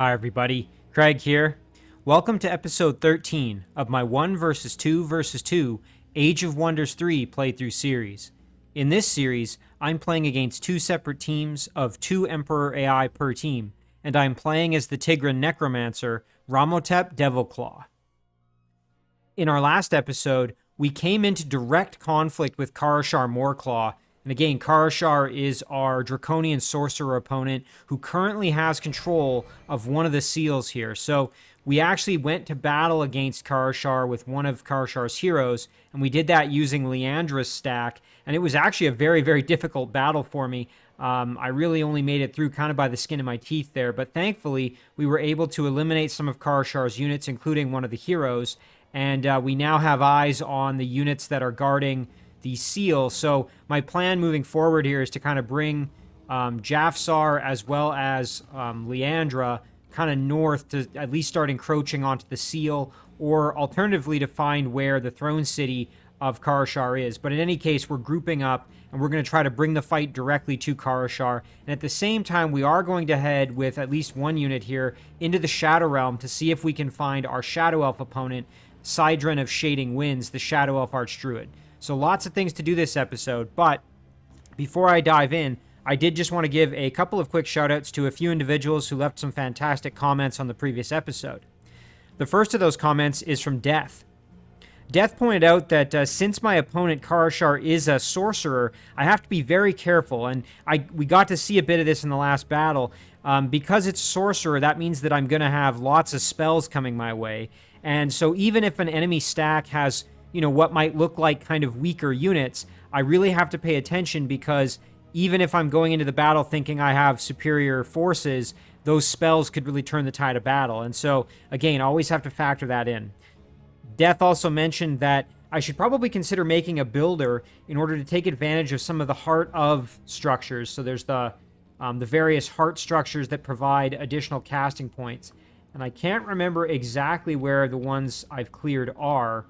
Hi everybody, Craig here. Welcome to episode 13 of my 1 vs 2 vs 2 Age of Wonders 3 playthrough series. In this series, I'm playing against two separate teams of 2 Emperor AI per team, and I'm playing as the Tigran Necromancer, Ramhotep Devilclaw. In our last episode, we came into direct conflict with Carishar Moreclaw. And again, Carishar is our Draconian sorcerer opponent who currently has control of one of the seals here. So we actually went to battle against Carishar with one of Carishar's heroes, and we did that using Leandra's stack. And it was actually a very, very difficult battle for me. I really only made it through kind of by the skin of my teeth there, but thankfully we were able to eliminate some of Carishar's units, including one of the heroes. And we now have eyes on the units that are guarding the seal. So my plan moving forward here is to kind of bring Jafsar as well as Leandra kind of north to at least start encroaching onto the seal, or alternatively to find where the throne city of Carishar is. But in any case, we're grouping up and we're going to try to bring the fight directly to Carishar. And at the same time, we are going to head with at least one unit here into the Shadow Realm to see if we can find our Shadow Elf opponent, Sidran of Shading Winds, the Shadow Elf Archdruid. So lots of things to do this episode, but before I dive in, I did just want to give a couple of quick shoutouts to a few individuals who left some fantastic comments on the previous episode. The first of those comments is from Death. Death pointed out that since my opponent Carishar is a sorcerer, I have to be very careful, and we got to see a bit of this in the last battle. Because it's sorcerer, that means that I'm going to have lots of spells coming my way, and so even if an enemy stack has what might look like kind of weaker units, I really have to pay attention, because even if I'm going into the battle thinking I have superior forces, those spells could really turn the tide of battle. And so, again, always have to factor that in. Death also mentioned that I should probably consider making a builder in order to take advantage of some of the heart of structures. So there's the various heart structures that provide additional casting points. And I can't remember exactly where the ones I've cleared are,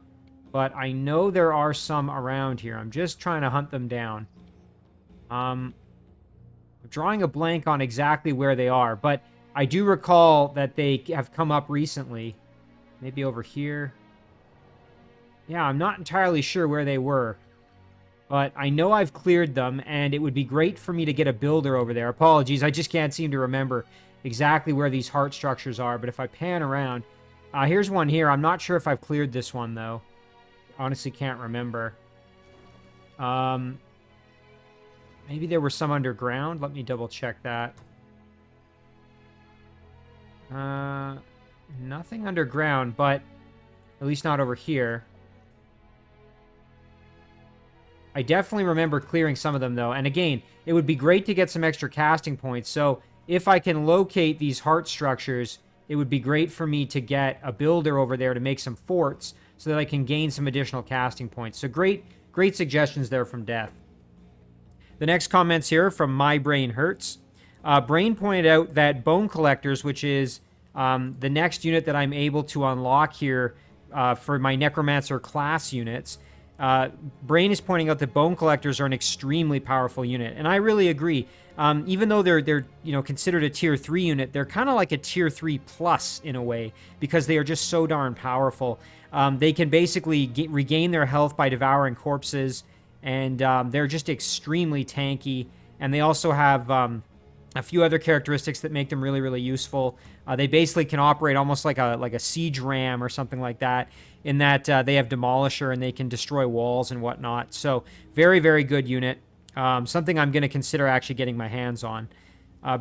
but I know there are some around here. I'm just trying to hunt them down. I'm drawing a blank on exactly where they are, but I do recall that they have come up recently. Maybe over here. Yeah, I'm not entirely sure where they were, but I know I've cleared them, and it would be great for me to get a builder over there. Apologies, I just can't seem to remember exactly where these heart structures are, but if I pan around... here's one here. I'm not sure if I've cleared this one, though. Honestly can't remember. Maybe there were some underground. Let me double check that. Nothing underground, but at least not over here. I definitely remember clearing some of them, though. And again, it would be great to get some extra casting points. So if I can locate these heart structures, it would be great for me to get a builder over there to make some forts, so that I can gain some additional casting points. So great suggestions there from Death. The next comment's here from My Brain Hurts. Brain pointed out that Bone Collectors, which is the next unit that I'm able to unlock here for my Necromancer class units, Brain is pointing out that Bone Collectors are an extremely powerful unit, and I really agree. Even though they're considered a tier 3 unit, they're kind of like a tier 3 plus in a way, because they are just so darn powerful. They can basically regain their health by devouring corpses, and they're just extremely tanky. And they also have a few other characteristics that make them really, really useful. They basically can operate almost like a siege ram or something like that, in that they have Demolisher and they can destroy walls and whatnot. So very, very good unit. Something I'm going to consider actually getting my hands on.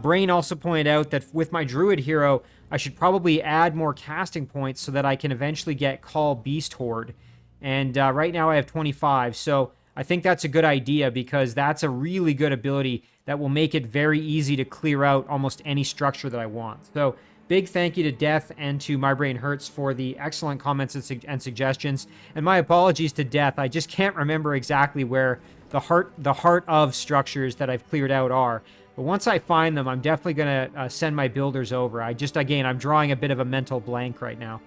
Brain also pointed out that with my Druid hero, I should probably add more casting points so that I can eventually get Call Beast Horde. And right now I have 25, so I think that's a good idea, because that's a really good ability that will make it very easy to clear out almost any structure that I want. So big thank you to Death and to My Brain Hurts for the excellent comments and suggestions. And my apologies to Death. I just can't remember exactly where the heart of structures that I've cleared out are. But once I find them, I'm definitely going to send my builders over. Again, I'm drawing a bit of a mental blank right now.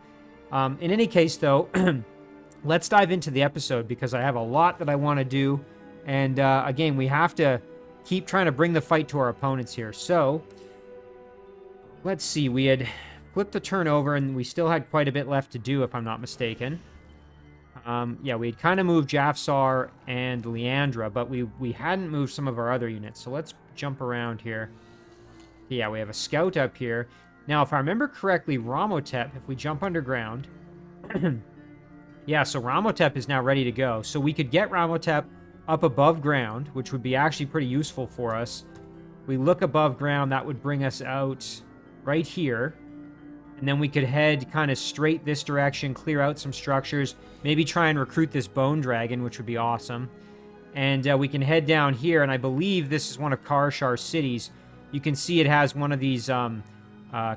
In any case, though, let's dive into the episode, because I have a lot that I want to do. And again, we have to keep trying to bring the fight to our opponents here. So Let's see, we had flipped the turn over, and we still had quite a bit left to do, if I'm not mistaken. Yeah, we had kind of moved Jafsar and Leandra, but we hadn't moved some of our other units. So let's jump around here. Yeah, we have a scout up here. Now, if I remember correctly, Ramhotep, if we jump underground... yeah, so Ramhotep is now ready to go. So we could get Ramhotep up above ground, which would be actually pretty useful for us. We look above ground, that would bring us out right here. And then we could head kind of straight this direction, clear out some structures, maybe try and recruit this bone dragon, which would be awesome. And we can head down here, and I believe this is one of Carishar's cities. You can see it has one of these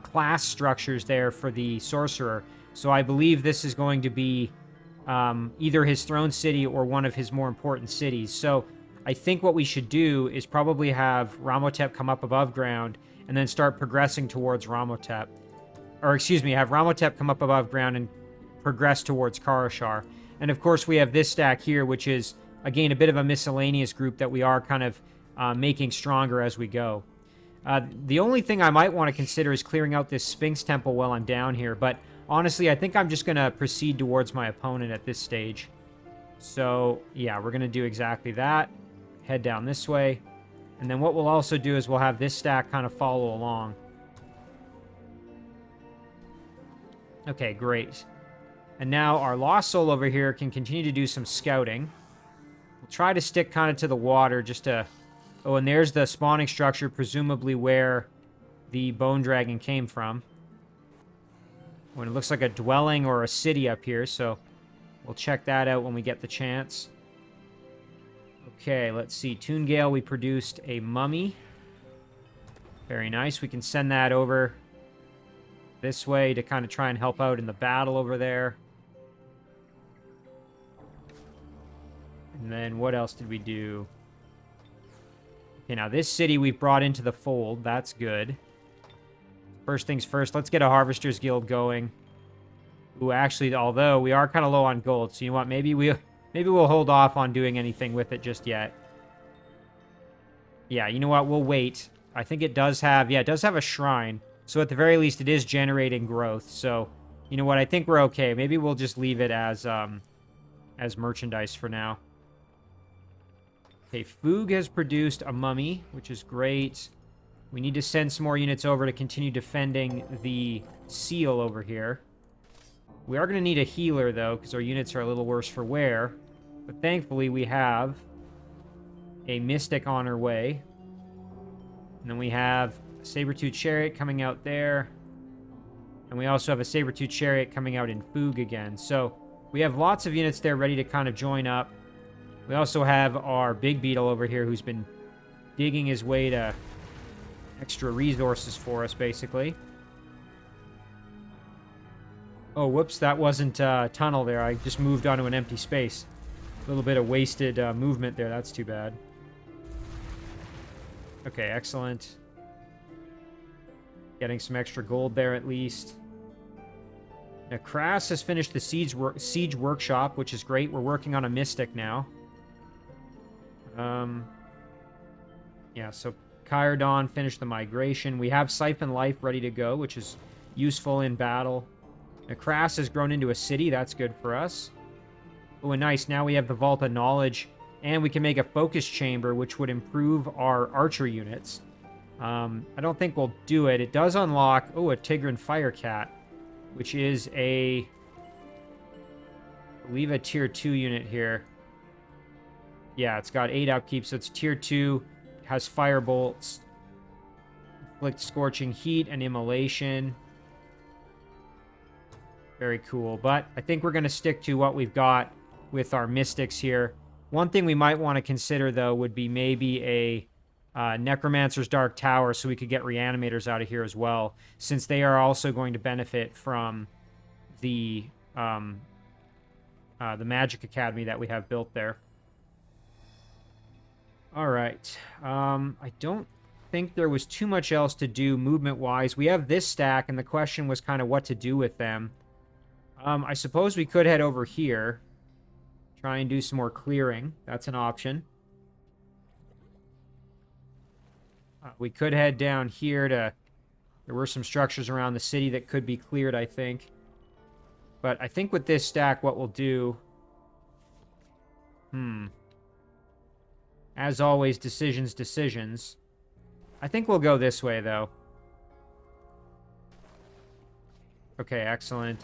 class structures there for the sorcerer. So I believe this is going to be either his throne city or one of his more important cities. So I think what we should do is probably have Ramhotep come up above ground and then start progressing towards Ramhotep. Or, excuse me, have Ramhotep come up above ground and progress towards Carishar. And, of course, we have this stack here, which is, again, a bit of a miscellaneous group that we are kind of making stronger as we go. The only thing I might want to consider is clearing out this Sphinx Temple while I'm down here. But, honestly, I think I'm just going to proceed towards my opponent at this stage. So, yeah, we're going to do exactly that. Head down this way. And then what we'll also do is we'll have this stack kind of follow along. Okay, great. And now our Lost Soul over here can continue to do some scouting. We'll try to stick kind of to the water just to... Oh, and there's the spawning structure, presumably where the Bone Dragon came from. When it looks like a dwelling or a city up here, so we'll check that out when we get the chance. Okay, let's see. Toongale, we produced a mummy. Very nice. We can send that over this way to kind of try and help out in the battle over there. And then what else did we do? Okay, now this city we've brought into the fold. That's good. First things first, let's get a Harvester's Guild going. Ooh, actually, although we are kind of low on gold, so you know what? Maybe we'll hold off on doing anything with it just yet. Yeah, you know what? We'll wait. I think it does have... Yeah, it does have a shrine. So at the very least, it is generating growth. So, you know what? I think we're okay. Maybe we'll just leave it as merchandise for now. Okay, Foog has produced a mummy, which is great. We need to send some more units over to continue defending the seal over here. We are going to need a healer, though, because our units are a little worse for wear. But thankfully, we have a Mystic on her way. And then we have a Saber-Tooth Chariot coming out there. And we also have a Saber-Tooth Chariot coming out in Foog again. So we have lots of units there ready to kind of join up. We also have our Big Beetle over here who's been digging his way to extra resources for us, basically. Oh, whoops, that wasn't a tunnel there. I just moved onto an empty space. A little bit of wasted movement there. That's too bad. Okay, excellent. Getting some extra gold there at least. Now, Kras has finished the Siege Workshop, which is great. We're working on a Mystic now. Yeah, so Kyrdon finished the migration. We have Siphon Life ready to go, which is useful in battle. Now, Kras has grown into a city. That's good for us. Oh, and nice. Now we have the Vault of Knowledge, and we can make a Focus Chamber, which would improve our archer units. I don't think we'll do it. It does unlock, oh, a Tigran Firecat, which is a, I believe, a tier 2 unit here. Yeah, it's got 8 upkeep, so it's tier 2, has fire bolts, inflict scorching heat and immolation. Very cool, but I think we're going to stick to what we've got with our Mystics here. One thing we might want to consider, though, would be maybe a Necromancer's Dark Tower, so we could get Reanimators out of here as well, since they are also going to benefit from the Magic Academy that we have built there. All right. I don't think there was too much else to do movement-wise. We have this stack, and the question was kind of what to do with them. I suppose we could head over here. Try and do some more clearing. That's an option. We could head down here to There were some structures around the city that could be cleared, I think. But I think with this stack, what we'll do... As always, decisions. I think we'll go this way, though. Okay, excellent.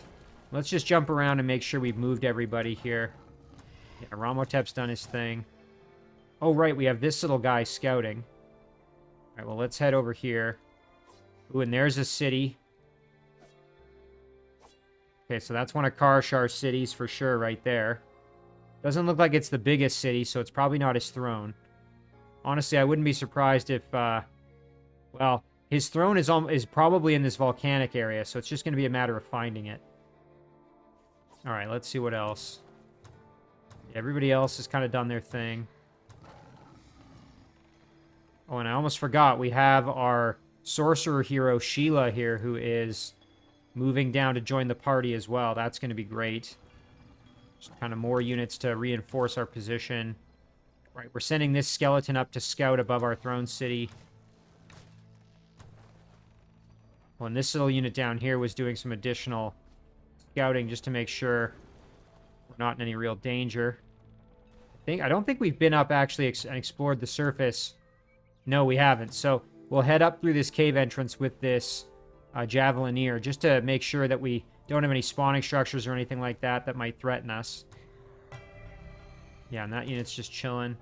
Let's just jump around and make sure we've moved everybody here. Yeah, Ramhotep's done his thing. Oh, right, we have this little guy scouting. All right, well, let's head over here. Ooh, and there's a city. Okay, so that's one of Carishar's cities for sure right there. Doesn't look like it's the biggest city, so it's probably not his throne. Honestly, I wouldn't be surprised if, well, his throne is probably in this volcanic area, so it's just going to be a matter of finding it. All right, let's see what else. Everybody else has kind of done their thing. Oh, and I almost forgot, we have our sorcerer hero, Sheila, here, who is moving down to join the party as well. That's going to be great. Just kind of more units to reinforce our position. Right, we're sending this skeleton up to scout above our throne city. Well, and this little unit down here was doing some additional scouting just to make sure we're not in any real danger. I don't think we've been up actually and explored the surface. No, we haven't. So we'll head up through this cave entrance with this Javelineer just to make sure that we don't have any spawning structures or anything like that that might threaten us. Yeah, and that unit's just chilling.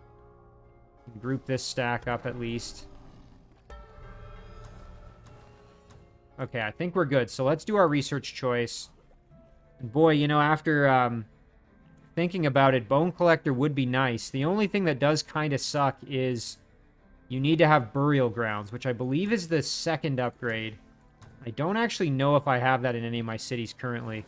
Group this stack up at least. Okay, I think we're good. So let's do our research choice. And boy, you know, after thinking about it, Bone Collector would be nice. The only thing that does kind of suck is you need to have Burial Grounds, which I believe is the second upgrade. I don't actually know if I have that in any of my cities currently.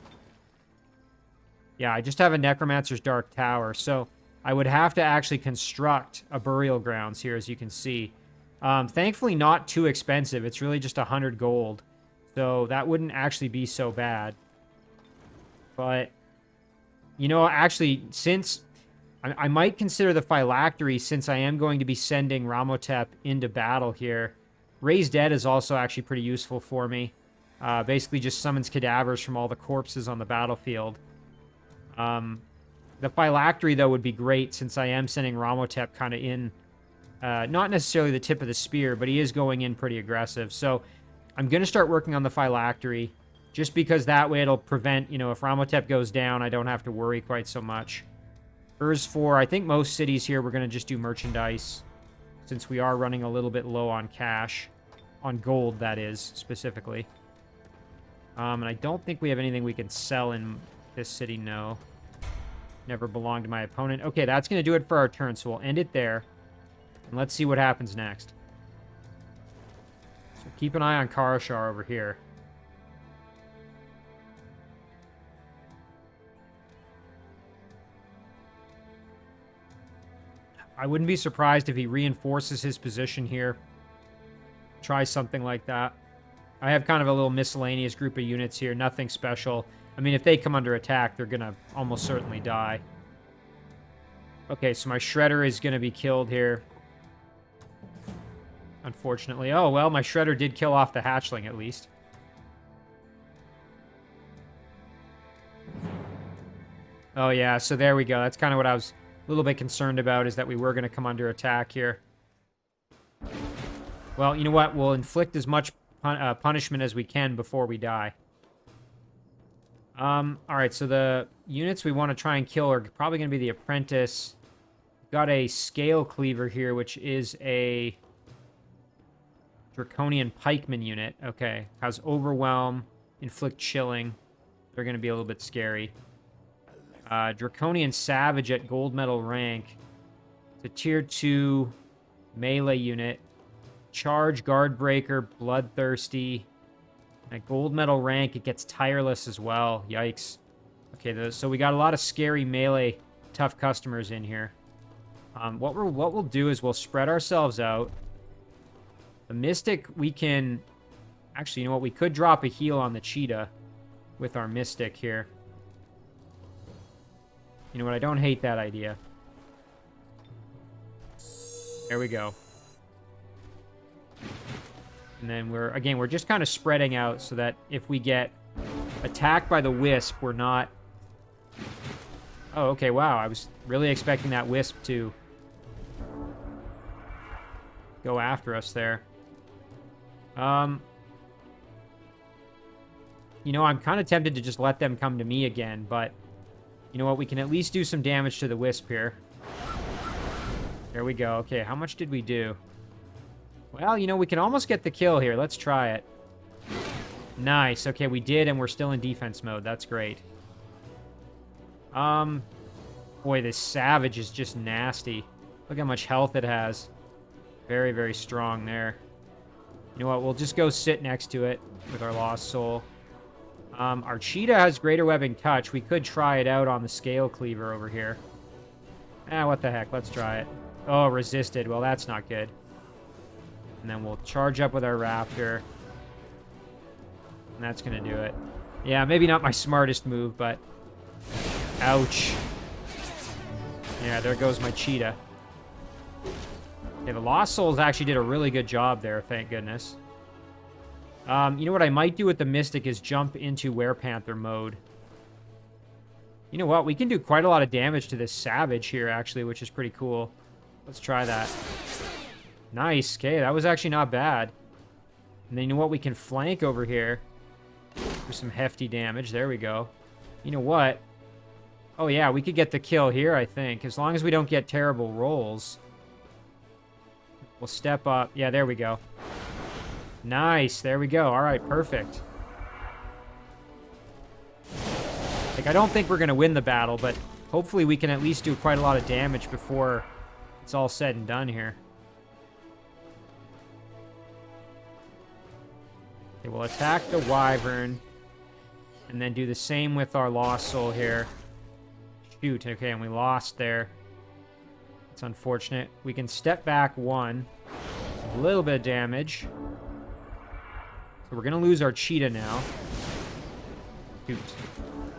Yeah, I just have a Necromancer's Dark Tower, so I would have to actually construct a Burial Grounds here, as you can see. Thankfully, not too expensive. It's really just 100 gold, so that wouldn't actually be so bad. But, you know, actually, since... I might consider the Phylactery, since I am going to be sending Ramhotep into battle here. Raise Dead is also actually pretty useful for me. Basically just summons cadavers from all the corpses on the battlefield. The Phylactery, though, would be great, since I am sending Ramhotep kind of in... not necessarily the tip of the spear, but he is going in pretty aggressive. So I'm going to start working on the Phylactery, just because that way it'll prevent, you know, if Ramhotep goes down, I don't have to worry quite so much. For, I think most cities here, we're going to just do merchandise, since we are running a little bit low on cash. On gold, that is, specifically. And I don't think we have anything we can sell in this city, no. Never belonged to my opponent. Okay, that's going to do it for our turn, so we'll end it there. And let's see what happens next. So keep an eye on Carishar over here. I wouldn't be surprised if he reinforces his position here. Try something like that. I have kind of a little miscellaneous group of units here. Nothing special. I mean, if they come under attack, they're going to almost certainly die. Okay, so my Shredder is going to be killed here. Unfortunately. Oh, well, my Shredder did kill off the hatchling, at least. Oh, yeah, so there we go. That's kind of what I was... a little bit concerned about, is that we were going to come under attack here. Well, you know what? We'll inflict as much punishment as we can before we die. Alright, so the units we want to try and kill are probably going to be the Apprentice. Got a Scale Cleaver here, which is a Draconian Pikeman unit. Okay, has Overwhelm, Inflict Chilling. They're going to be a little bit scary. Draconian Savage at gold medal rank. It's a tier 2 melee unit. Charge, Guard Breaker, Bloodthirsty. At gold medal rank, it gets Tireless as well. Yikes. Okay, so we got a lot of scary melee tough customers in here. What we'll do is we'll spread ourselves out. The Mystic, we can... Actually, you know what? We could drop a heal on the Cheetah with our Mystic here. You know what? I don't hate that idea. There we go. And then we're just kind of spreading out so that if we get attacked by the wisp, we're not... Oh, okay, wow. I was really expecting that wisp to go after us there. You know, I'm kind of tempted to just let them come to me again, but you know what? We can at least do some damage to the wisp here. There we go. Okay, how much did we do? Well, you know, we can almost get the kill here. Let's try it. Nice. Okay, we did, and we're still in defense mode. That's great. Boy, this Savage is just nasty. Look how much health it has. Very, very strong there. You know what? We'll just go sit next to it with our Lost Soul. Our Cheetah has Greater Webbing Touch. We could try it out on the Scale Cleaver over here. Ah, what the heck? Let's try it. Oh, resisted. Well, that's not good. And then we'll charge up with our Raptor. And that's going to do it. Yeah, maybe not my smartest move, but... Ouch. Yeah, there goes my Cheetah. Okay, the Lost Souls actually did a really good job there, thank goodness. You know what I might do with the Mystic is jump into Werepanther mode. You know what? We can do quite a lot of damage to this Savage here, actually, which is pretty cool. Let's try that. Nice. Okay, that was actually not bad. And then you know what? We can flank over here for some hefty damage. There we go. You know what? Oh, yeah, we could get the kill here, I think. As long as we don't get terrible rolls. We'll step up. Yeah, there we go. Nice. There we go. All right, perfect. Like, I don't think we're going to win the battle, but hopefully we can at least do quite a lot of damage before it's all said and done here. Okay, we'll attack the Wyvern and then do the same with our Lost Soul here. Shoot. Okay, and we lost there. It's unfortunate. We can step back one. A little bit of damage. So we're going to lose our Cheetah now. Shoot.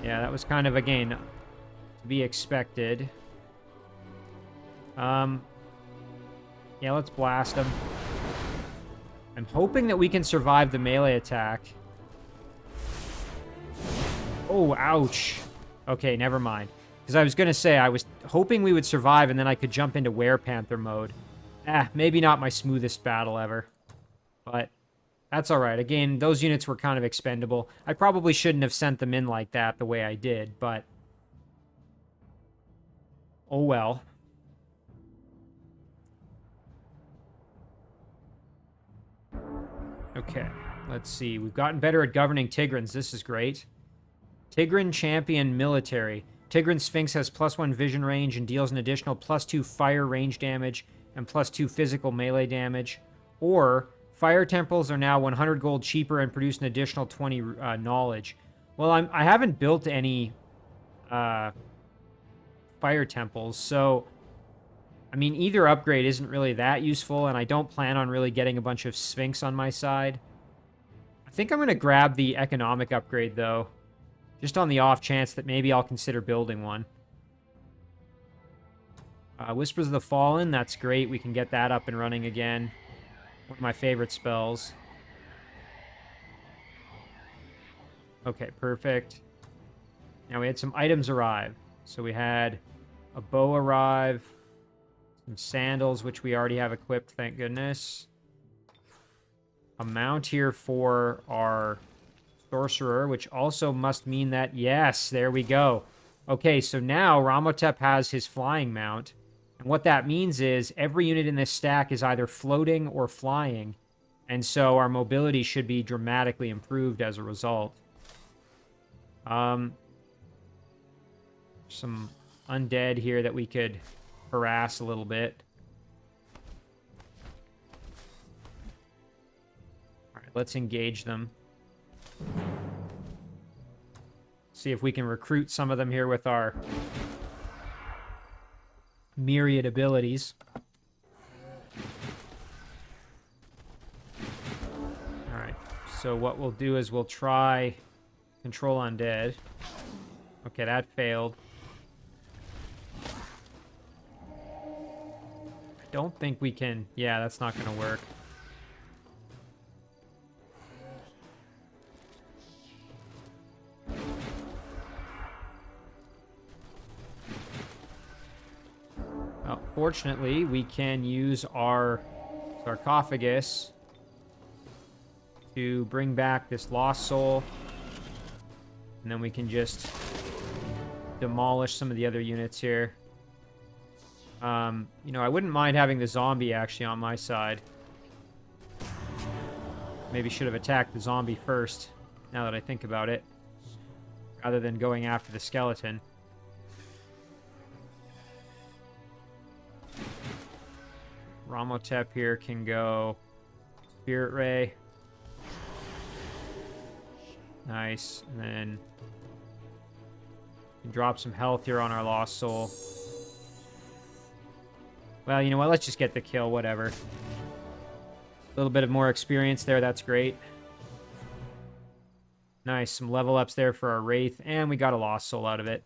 Yeah, that was kind of, again, to be expected. Yeah, let's blast him. I'm hoping that we can survive the melee attack. Oh, ouch. Okay, never mind. Because I was going to say, I was hoping we would survive and then I could jump into Werepanther mode. Maybe not my smoothest battle ever. But that's alright. Again, those units were kind of expendable. I probably shouldn't have sent them in like that the way I did, but... Oh well. Okay, let's see. We've gotten better at governing Tigrans. This is great. Tigran Champion Military. Tigran Sphinx has +1 vision range and deals an additional +2 fire range damage and +2 physical melee damage. Or, fire temples are now 100 gold cheaper and produce an additional 20 knowledge. Well, I haven't built any fire temples, so... I mean, either upgrade isn't really that useful, and I don't plan on really getting a bunch of Sphinx on my side. I think I'm going to grab the economic upgrade, though. Just on the off chance that maybe I'll consider building one. Whispers of the Fallen, that's great. We can get that up and running again. One of my favorite spells. Okay, perfect. Now we had some items arrive. So we had a bow arrive. Some sandals, which we already have equipped, thank goodness. A mount here for our sorcerer, which also must mean that, yes, there we go. Okay, so now Ramhotep has his flying mount. And what that means is every unit in this stack is either floating or flying. And so our mobility should be dramatically improved as a result. Some undead here that we could harass a little bit. Alright, let's engage them. See if we can recruit some of them here with our myriad abilities. Alright, so what we'll do is we'll try control undead. Okay, that failed. Don't think we can... Yeah, that's not going to work. Fortunately, we can use our sarcophagus to bring back this lost soul. And then we can just demolish some of the other units here. You know, I wouldn't mind having the zombie actually on my side. Maybe should have attacked the zombie first, now that I think about it, rather than going after the skeleton. Ramhotep here can go Spirit Ray. Nice. And then we can drop some health here on our Lost Soul. Well, you know what? Let's just get the kill, whatever. A little bit of more experience there. That's great. Nice. Some level ups there for our Wraith. And we got a Lost Soul out of it.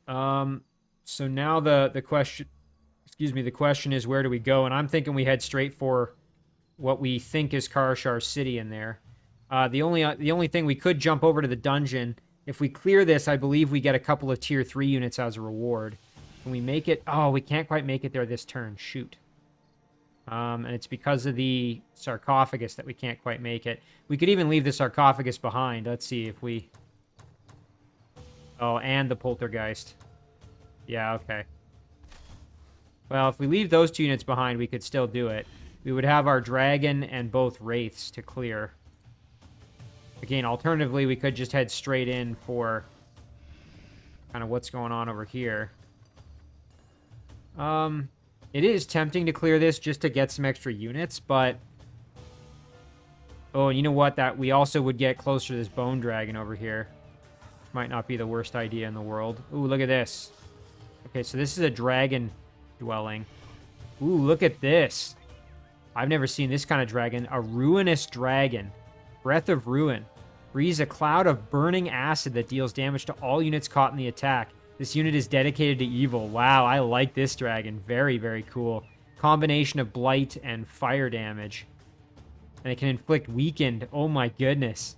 So now the question... Excuse me, the question is, where do we go? And I'm thinking we head straight for what we think is Karishar's city in there. The only thing, we could jump over to the dungeon. If we clear this, I believe we get a couple of tier 3 units as a reward. Can we make it? Oh, we can't quite make it there this turn. Shoot. And it's because of the sarcophagus that we can't quite make it. We could even leave the sarcophagus behind. Let's see if we... Oh, and the poltergeist. Yeah, okay. Well, if we leave those 2 units behind, we could still do it. We would have our dragon and both wraiths to clear. Again, alternatively, we could just head straight in for kind of what's going on over here. It is tempting to clear this just to get some extra units, but... Oh, and you know what? That we also would get closer to this bone dragon over here. Might not be the worst idea in the world. Ooh, look at this. Okay, so this is a dragon dwelling. Ooh, look at this. I've never seen this kind of dragon. A ruinous dragon. Breath of Ruin. Breathes a cloud of burning acid that deals damage to all units caught in the attack. This unit is dedicated to evil. Wow, I like this dragon. Very, very cool. Combination of blight and fire damage. And it can inflict weakened. Oh my goodness.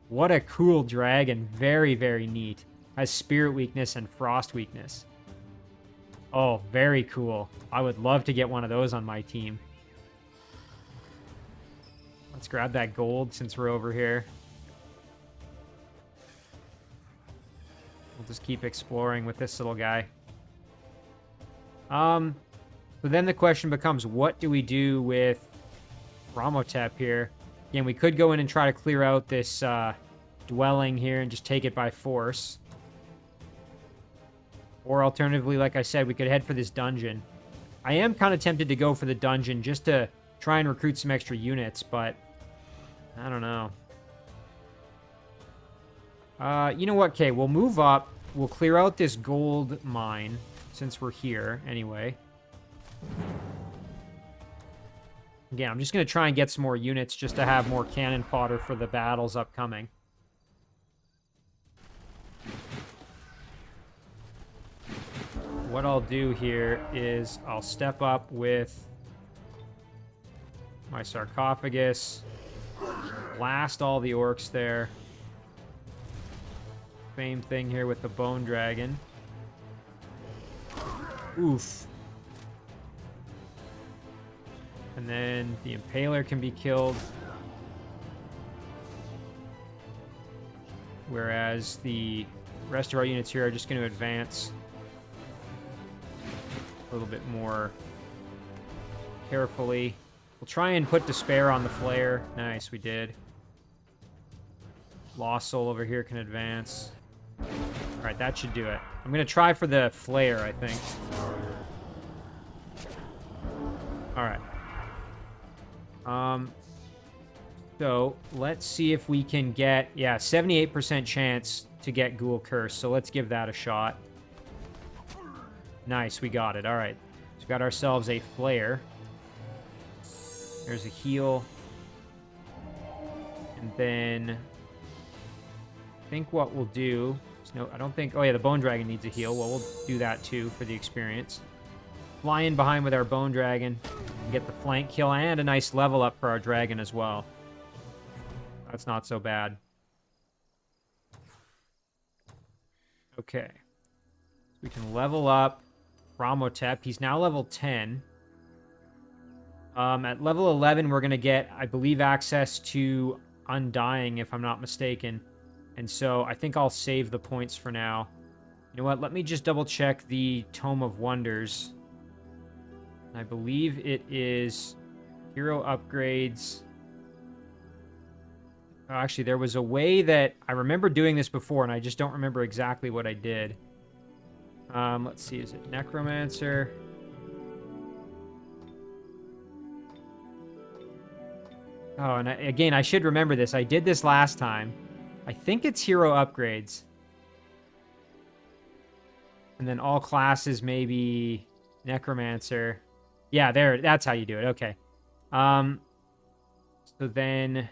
What a cool dragon. Very, very neat. Has spirit weakness and frost weakness. Oh, very cool. I would love to get one of those on my team. Let's grab that gold since we're over here. We'll just keep exploring with this little guy. So then the question becomes, what do we do with Ramhotep here? Again, we could go in and try to clear out this dwelling here and just take it by force. Or alternatively, like I said, we could head for this dungeon. I am kind of tempted to go for the dungeon just to try and recruit some extra units, but I don't know. You know what? Okay, we'll move up. We'll clear out this gold mine since we're here anyway. Again, I'm just going to try and get some more units just to have more cannon fodder for the battles upcoming. What I'll do here is I'll step up with my sarcophagus, blast all the orcs there. Same thing here with the bone dragon. Oof. And then the impaler can be killed. Whereas the rest of our units here are just going to advance a little bit more carefully. We'll try and put Despair on the flare. Nice, we did. Lost Soul over here can advance. Alright, that should do it. I'm going to try for the flare, I think. Alright. So, let's see if we can get... Yeah, 78% chance to get Ghoul Curse, so let's give that a shot. Nice, we got it. All right. So we got ourselves a flare. There's a heal. And then I think what we'll do is no, I don't think... Oh, yeah, the Bone Dragon needs a heal. Well, we'll do that, too, for the experience. Fly in behind with our Bone Dragon and get the flank kill and a nice level up for our dragon as well. That's not so bad. Okay. We can level up Ramhotep. He's now level 10. At level 11, we're going to get, I believe, access to Undying, if I'm not mistaken. And so I think I'll save the points for now. You know what? Let me just double check the Tome of Wonders. I believe it is hero upgrades. Oh, actually, there was a way that I remember doing this before, and I just don't remember exactly what I did. Let's see. Is it Necromancer? Oh, and again, I should remember this. I did this last time. I think it's hero upgrades. And then all classes, maybe Necromancer. Yeah, there. That's how you do it. Okay. So then,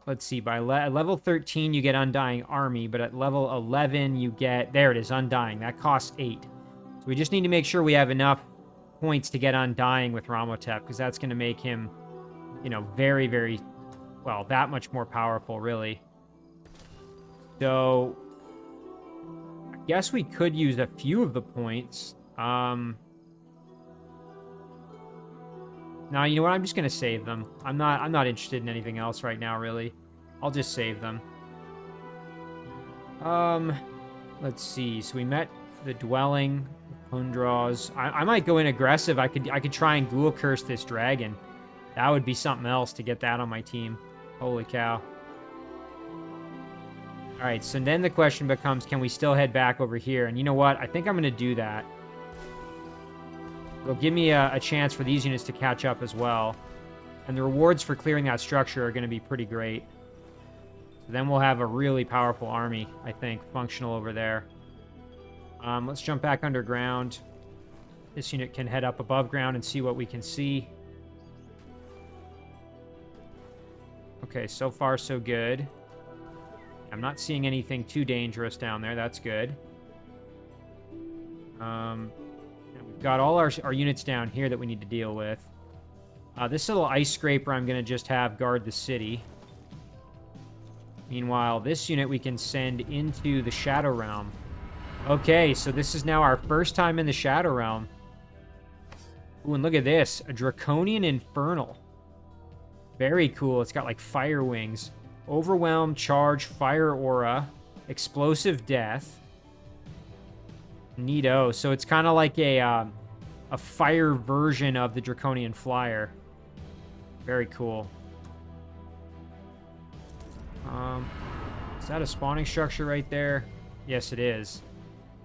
let's see. By level 13, you get Undying Army, but at level 11, you get, there it is, Undying. That costs 8. So we just need to make sure we have enough points to get Undying with Ramhotep, because that's going to make him, you know, very, very, well, that much more powerful, really. So I guess we could use a few of the points. No, you know what? I'm just going to save them. I'm not interested in anything else right now, really. I'll just save them. Let's see. So we met the dwelling, Pundraws. I might go in aggressive. I could try and Ghoul Curse this dragon. That would be something else to get that on my team. Holy cow. All right, so then the question becomes, can we still head back over here? And you know what? I think I'm going to do that. It'll give me a chance for these units to catch up as well. And the rewards for clearing that structure are going to be pretty great. So then we'll have a really powerful army, I think, functional over there. Let's jump back underground. This unit can head up above ground and see what we can see. Okay, so far so good. I'm not seeing anything too dangerous down there. That's good. We've got all our units down here that we need to deal with. This little ice scraper I'm going to just have guard the city. Meanwhile, this unit we can send into the Shadow Realm. Okay, so this is now our first time in the Shadow Realm. Ooh, and look at this. A Draconian Infernal. Very cool. It's got like fire wings. Overwhelm, charge, fire aura, explosive death. Neato. So it's kind of like a fire version of the Draconian Flyer. Very cool. Is that a spawning structure right there? Yes, it is.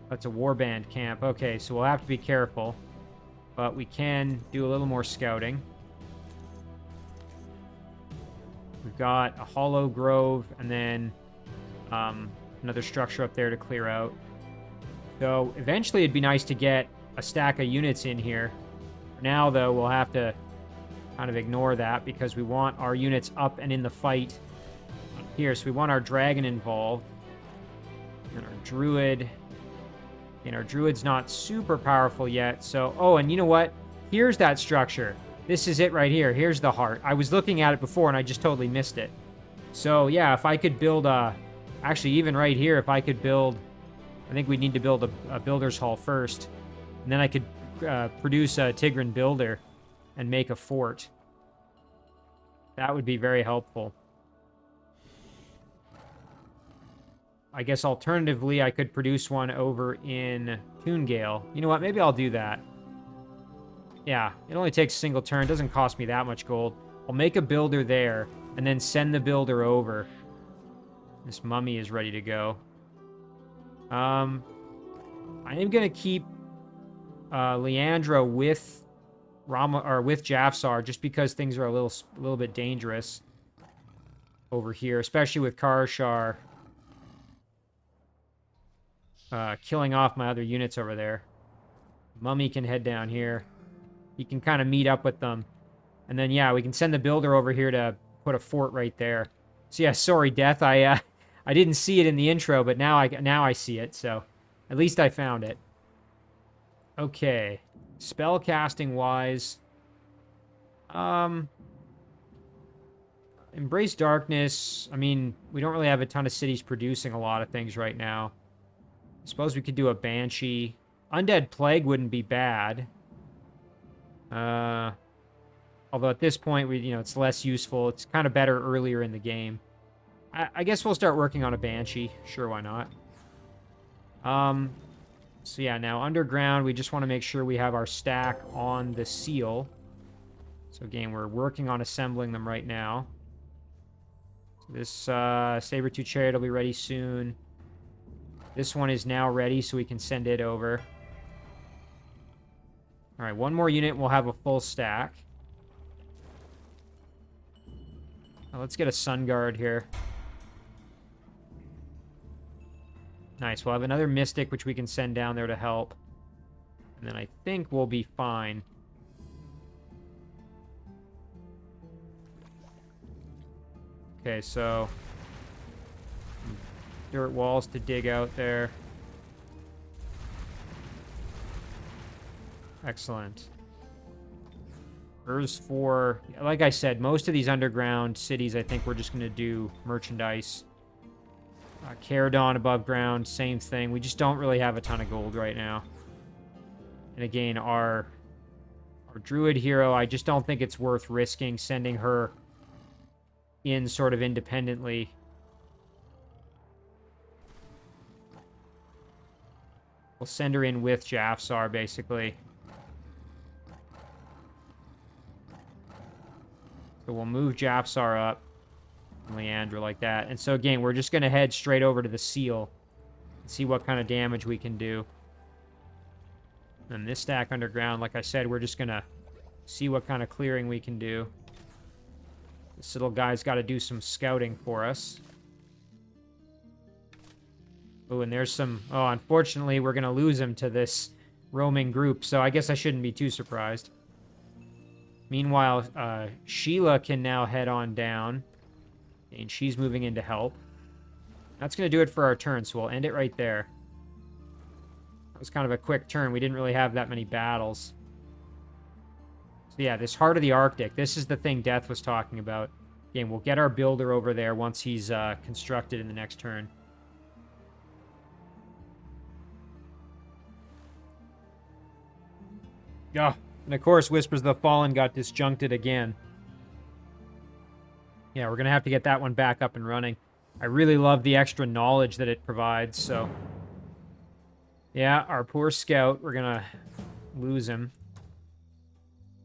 That's a warband camp. Okay, so we'll have to be careful. But we can do a little more scouting. We've got a hollow grove and then another structure up there to clear out. So eventually it'd be nice to get a stack of units in here. For now, though, we'll have to kind of ignore that because we want our units up and in the fight here. So we want our dragon involved. And our druid. And our druid's not super powerful yet. So, oh, and you know what? Here's that structure. This is it right here. Here's the heart. I was looking at it before and I just totally missed it. So, yeah, if I could build a... Actually, even right here, if I could build... I think we need to build a builder's hall first. And then I could produce a Tigran builder and make a fort. That would be very helpful. I guess alternatively, I could produce one over in Toongale. You know what? Maybe I'll do that. Yeah, it only takes a single turn. It doesn't cost me that much gold. I'll make a builder there and then send the builder over. This mummy is ready to go. I am going to keep Leandra with with Jafsar just because things are a little bit dangerous over here, especially with Carishar killing off my other units over there. Mummy can head down here. You can kind of meet up with them. And then, yeah, we can send the builder over here to put a fort right there. So, yeah, sorry, Death. I didn't see it in the intro, but now I see it. So, at least I found it. Okay. Spellcasting-wise. Embrace Darkness. I mean, we don't really have a ton of cities producing a lot of things right now. Suppose we could do a Banshee. Undead Plague wouldn't be bad. Although at this point, it's less useful. It's kind of better earlier in the game. I guess we'll start working on a Banshee. Sure, why not? So yeah, now underground, we just want to make sure we have our stack on the seal. So again, we're working on assembling them right now. So this Saber-Tooth Chariot will be ready soon. This one is now ready, so we can send it over. All right, one more unit, we'll have a full stack. Now let's get a Sun Guard here. Nice, we'll have another Mystic, which we can send down there to help. And then I think we'll be fine. Okay, so... dirt walls to dig out there. Excellent. Urs 4. Like I said, most of these underground cities, I think we're just going to do merchandise. Caradon above ground, same thing. We just don't really have a ton of gold right now. And again, our druid hero, I just don't think it's worth risking sending her in sort of independently. We'll send her in with Jafsar, basically. So we'll move Jafsar up. Leandra like that. And so again, we're just going to head straight over to the seal and see what kind of damage we can do. And this stack underground, like I said, we're just going to see what kind of clearing we can do. This little guy's got to do some scouting for us. Oh, and there's some... oh, unfortunately, we're going to lose him to this roaming group, so I guess I shouldn't be too surprised. Meanwhile, Sheila can now head on down. And she's moving in to help. That's going to do it for our turn, so we'll end it right there. That was kind of a quick turn. We didn't really have that many battles. So yeah, this Heart of the Arctic, this is the thing Death was talking about. Again, we'll get our builder over there once he's constructed in the next turn. Yeah, and of course, Whispers of the Fallen got disjuncted again. Yeah, we're going to have to get that one back up and running. I really love the extra knowledge that it provides, so... yeah, our poor scout, we're going to lose him.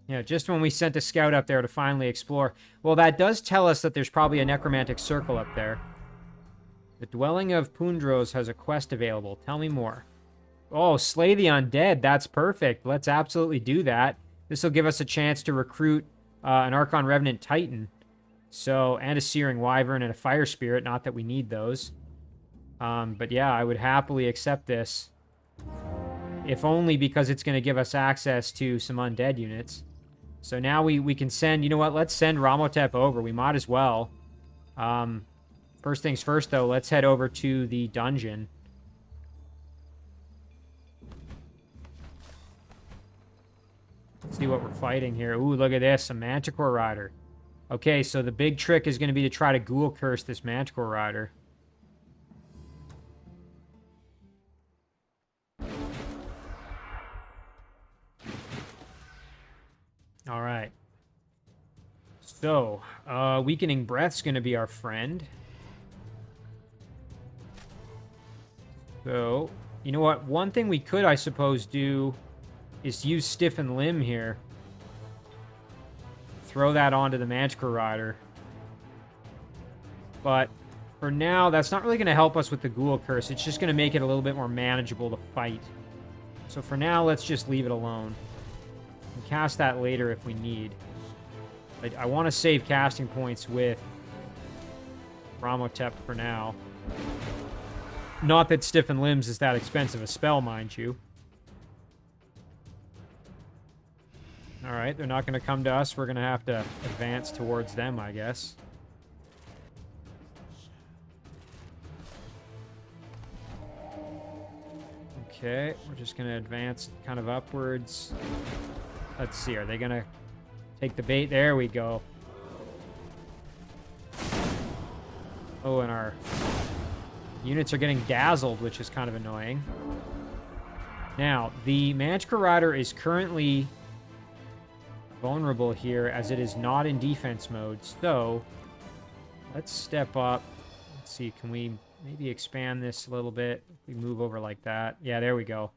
Yeah, just when we sent a scout up there to finally explore. Well, that does tell us that there's probably a necromantic circle up there. The Dwelling of Pundros has a quest available. Tell me more. Oh, Slay the Undead. That's perfect. Let's absolutely do that. This will give us a chance to recruit an Archon Revenant Titan. So, and a Searing Wyvern and a Fire Spirit. Not that we need those. But yeah, I would happily accept this. If only because it's going to give us access to some undead units. So now we can send... you know what? Let's send Ramhotep over. We might as well. First things first, though. Let's head over to the dungeon. Let's see what we're fighting here. Ooh, look at this. A Manticore Rider. Okay, so the big trick is going to be to try to Ghoul Curse this Manticore Rider. Alright. So, Weakening Breath's going to be our friend. So, you know what? One thing we could, I suppose, do is use Stiffen Limb here. Throw that onto the Manticore Rider. But for now, that's not really going to help us with the Ghoul Curse. It's just going to make it a little bit more manageable to fight. So for now, let's just leave it alone. We can cast that later if we need. I want to save casting points with Ramhotep for now. Not that Stiffen Limbs is that expensive a spell, mind you. Alright, they're not going to come to us. We're going to have to advance towards them, I guess. Okay, we're just going to advance kind of upwards. Let's see, are they going to take the bait? There we go. Oh, and our Units are getting dazzled, which is kind of annoying. Now, the Magikarp Rider is currently vulnerable here, as it is not in defense mode. So, let's step up. Let's see, can we maybe expand this a little bit? We move over like that. Yeah, there we go.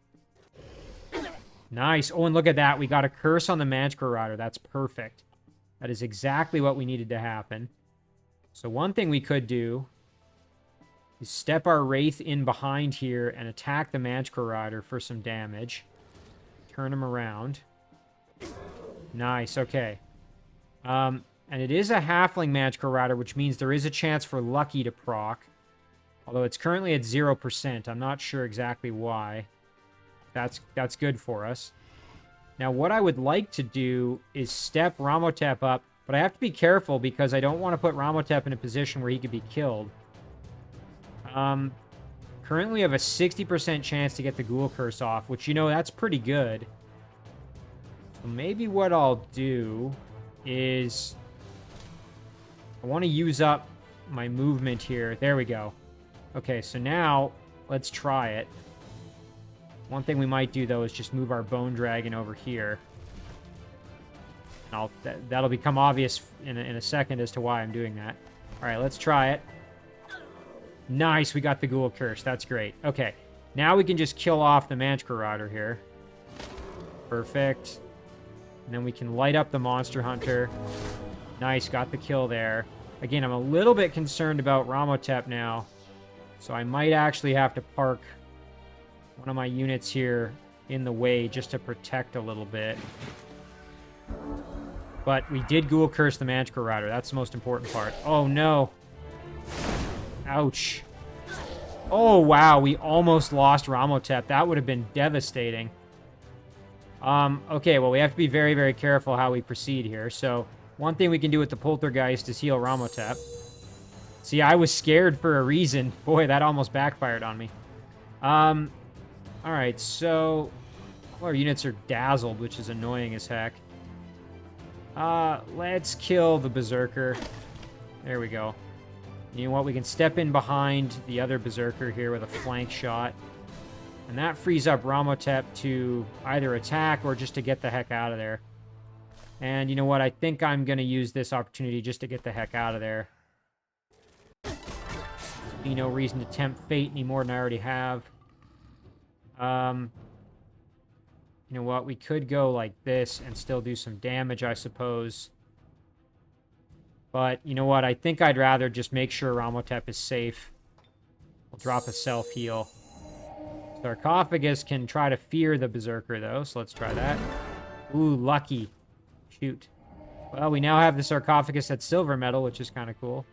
Nice. Oh, and look at that. We got a curse on the Magikarp Rider. That's perfect. That is exactly what we needed to happen. So one thing we could do is step our Wraith in behind here and attack the Magikarp Rider for some damage. Turn him around. Nice, okay. And it is a Halfling Magikarp Rider, which means there is a chance for Lucky to proc. Although it's currently at 0%. I'm not sure exactly why. That's good for us. Now, what I would like to do is step Ramhotep up, but I have to be careful because I don't want to put Ramhotep in a position where he could be killed. Currently we have a 60% chance to get the Ghoul Curse off, which, you know, that's pretty good. So maybe what I'll do is I want to use up my movement here. There we go. Okay, so now let's try it. One thing we might do, though, is just move our Bone Dragon over here. And that'll become obvious in a second as to why I'm doing that. All right, let's try it. Nice, we got the Ghoul Curse. That's great. Okay, now we can just kill off the Magikarp Rider here. Perfect. And then we can light up the Monster Hunter. Nice, got the kill there. Again, I'm a little bit concerned about Ramhotep now. So I might actually have to park one of my units here in the way just to protect a little bit. But we did Ghoul Curse the Magikarp Rider. That's the most important part. Oh, no. Ouch. Oh, wow. We almost lost Ramhotep. That would have been devastating. Okay, well, we have to be very, very careful how we proceed here. So, one thing we can do with the Poltergeist is heal Ramhotep. See, I was scared for a reason. Boy, that almost backfired on me. Alright, so all our units are dazzled, which is annoying as heck. Let's kill the Berserker. There we go. You know what? We can step in behind the other Berserker here with a flank shot. And that frees up Ramhotep to either attack or just to get the heck out of there. And you know what? I think I'm going to use this opportunity just to get the heck out of there. No reason to tempt fate any more than I already have. You know what? We could go like this and still do some damage, I suppose. But, you know what? I think I'd rather just make sure Ramhotep is safe. We'll drop a self-heal. Sarcophagus can try to fear the Berserker, though, so let's try that. Ooh, lucky. Shoot. Well, we now have the Sarcophagus at silver metal, which is kind of cool.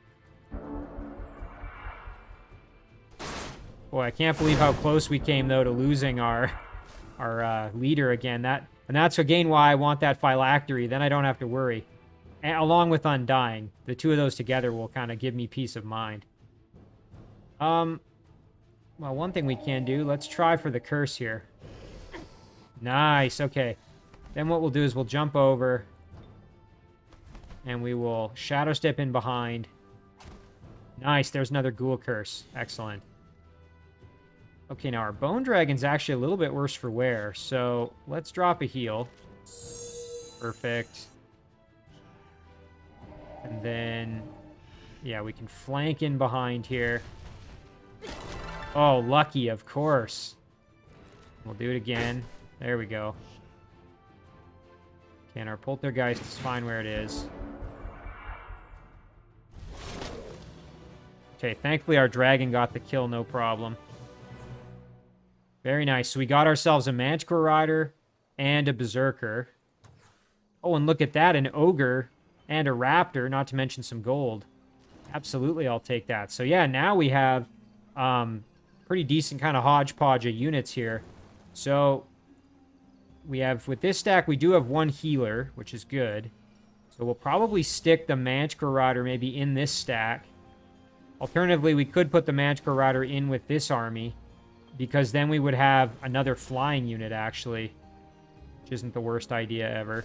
Boy, I can't believe how close we came, though, to losing our leader again. And that's again why I want that Phylactery. Then I don't have to worry. And along with Undying. The two of those together will kind of give me peace of mind. Well, one thing we can do, let's try for the curse here. Nice, okay. Then what we'll do is we'll jump over. And we will Shadow Step in behind. Nice, there's another Ghoul Curse. Excellent. Okay, now our Bone Dragon's actually a little bit worse for wear, so let's drop a heal. Perfect. And then, yeah, we can flank in behind here. Oh, lucky, of course. We'll do it again. There we go. Okay, and our Poltergeist is fine where it is. Okay, thankfully our dragon got the kill, no problem. Very nice. So we got ourselves a Magikarp Rider and a Berserker. Oh, and look at that, an Ogre and a Raptor, not to mention some gold. Absolutely, I'll take that. So yeah, now we have pretty decent kind of hodgepodge of units here. So we have, with this stack, we do have one healer, which is good. So we'll probably stick the Magikarp Rider maybe in this stack. Alternatively, we could put the Magikarp Rider in with this army, because then we would have another flying unit, actually. Which isn't the worst idea ever.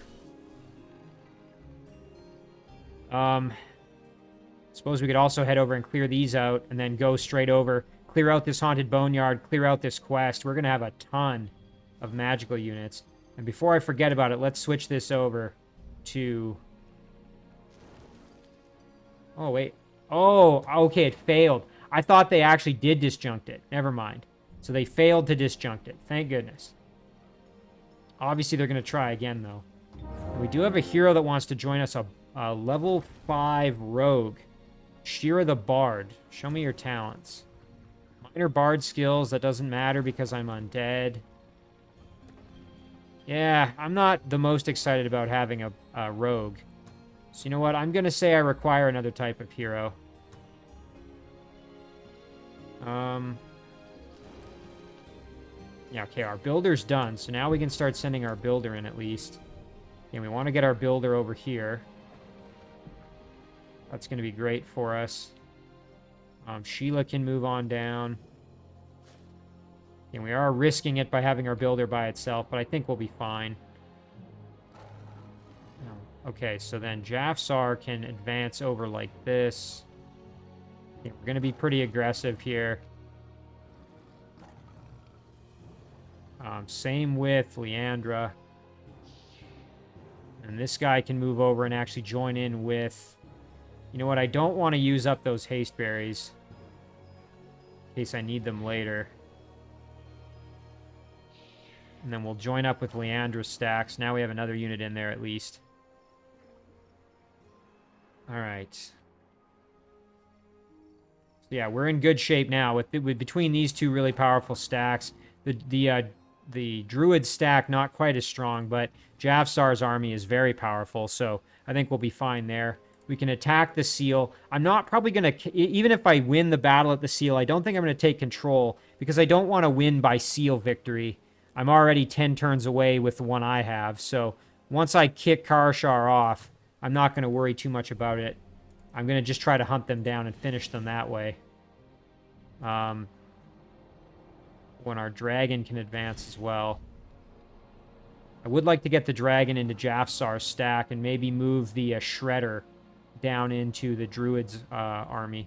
Suppose we could also head over and clear these out, and then go straight over. clear out this Haunted Boneyard, clear out this quest. We're going to have a ton of magical units. And before I forget about it, let's switch this over to... Oh, wait. Oh, okay, it failed. I thought they actually did disjunct it. Never mind. So they failed to disjunct it. Thank goodness. Obviously, they're going to try again, though. We do have a hero that wants to join us, a level 5 rogue. Shira the Bard. Show me your talents. Minor bard skills. That doesn't matter because I'm undead. Yeah, I'm not the most excited about having a rogue. So you know what? I'm going to say I require another type of hero. Yeah, okay, our builder's done. So now we can start sending our builder in at least. And we want to get our builder over here. That's going to be great for us. Sheila can move on down. And we are risking it by having our builder by itself, but I think we'll be fine. Okay, so then Jafsar can advance over like this. Yeah, we're going to be pretty aggressive here. Same with Leandra. And this guy can move over and actually join in with... You know what? I don't want to use up those haste berries. In case I need them later. And then we'll join up with Leandra's stacks. Now we have another unit in there at least. Alright. So yeah, we're in good shape now. With between these two really powerful stacks. The Druid stack, not quite as strong, but Jafsar's army is very powerful, so I think we'll be fine there. We can attack the seal. I'm not probably going to... Even if I win the battle at the seal, I don't think I'm going to take control, because I don't want to win by seal victory. I'm already 10 turns away with the one I have, so once I kick Carishar off, I'm not going to worry too much about it. I'm going to just try to hunt them down and finish them that way. When our dragon can advance as well. I would like to get the dragon into Jafsar's stack and maybe move the Shredder down into the Druid's army.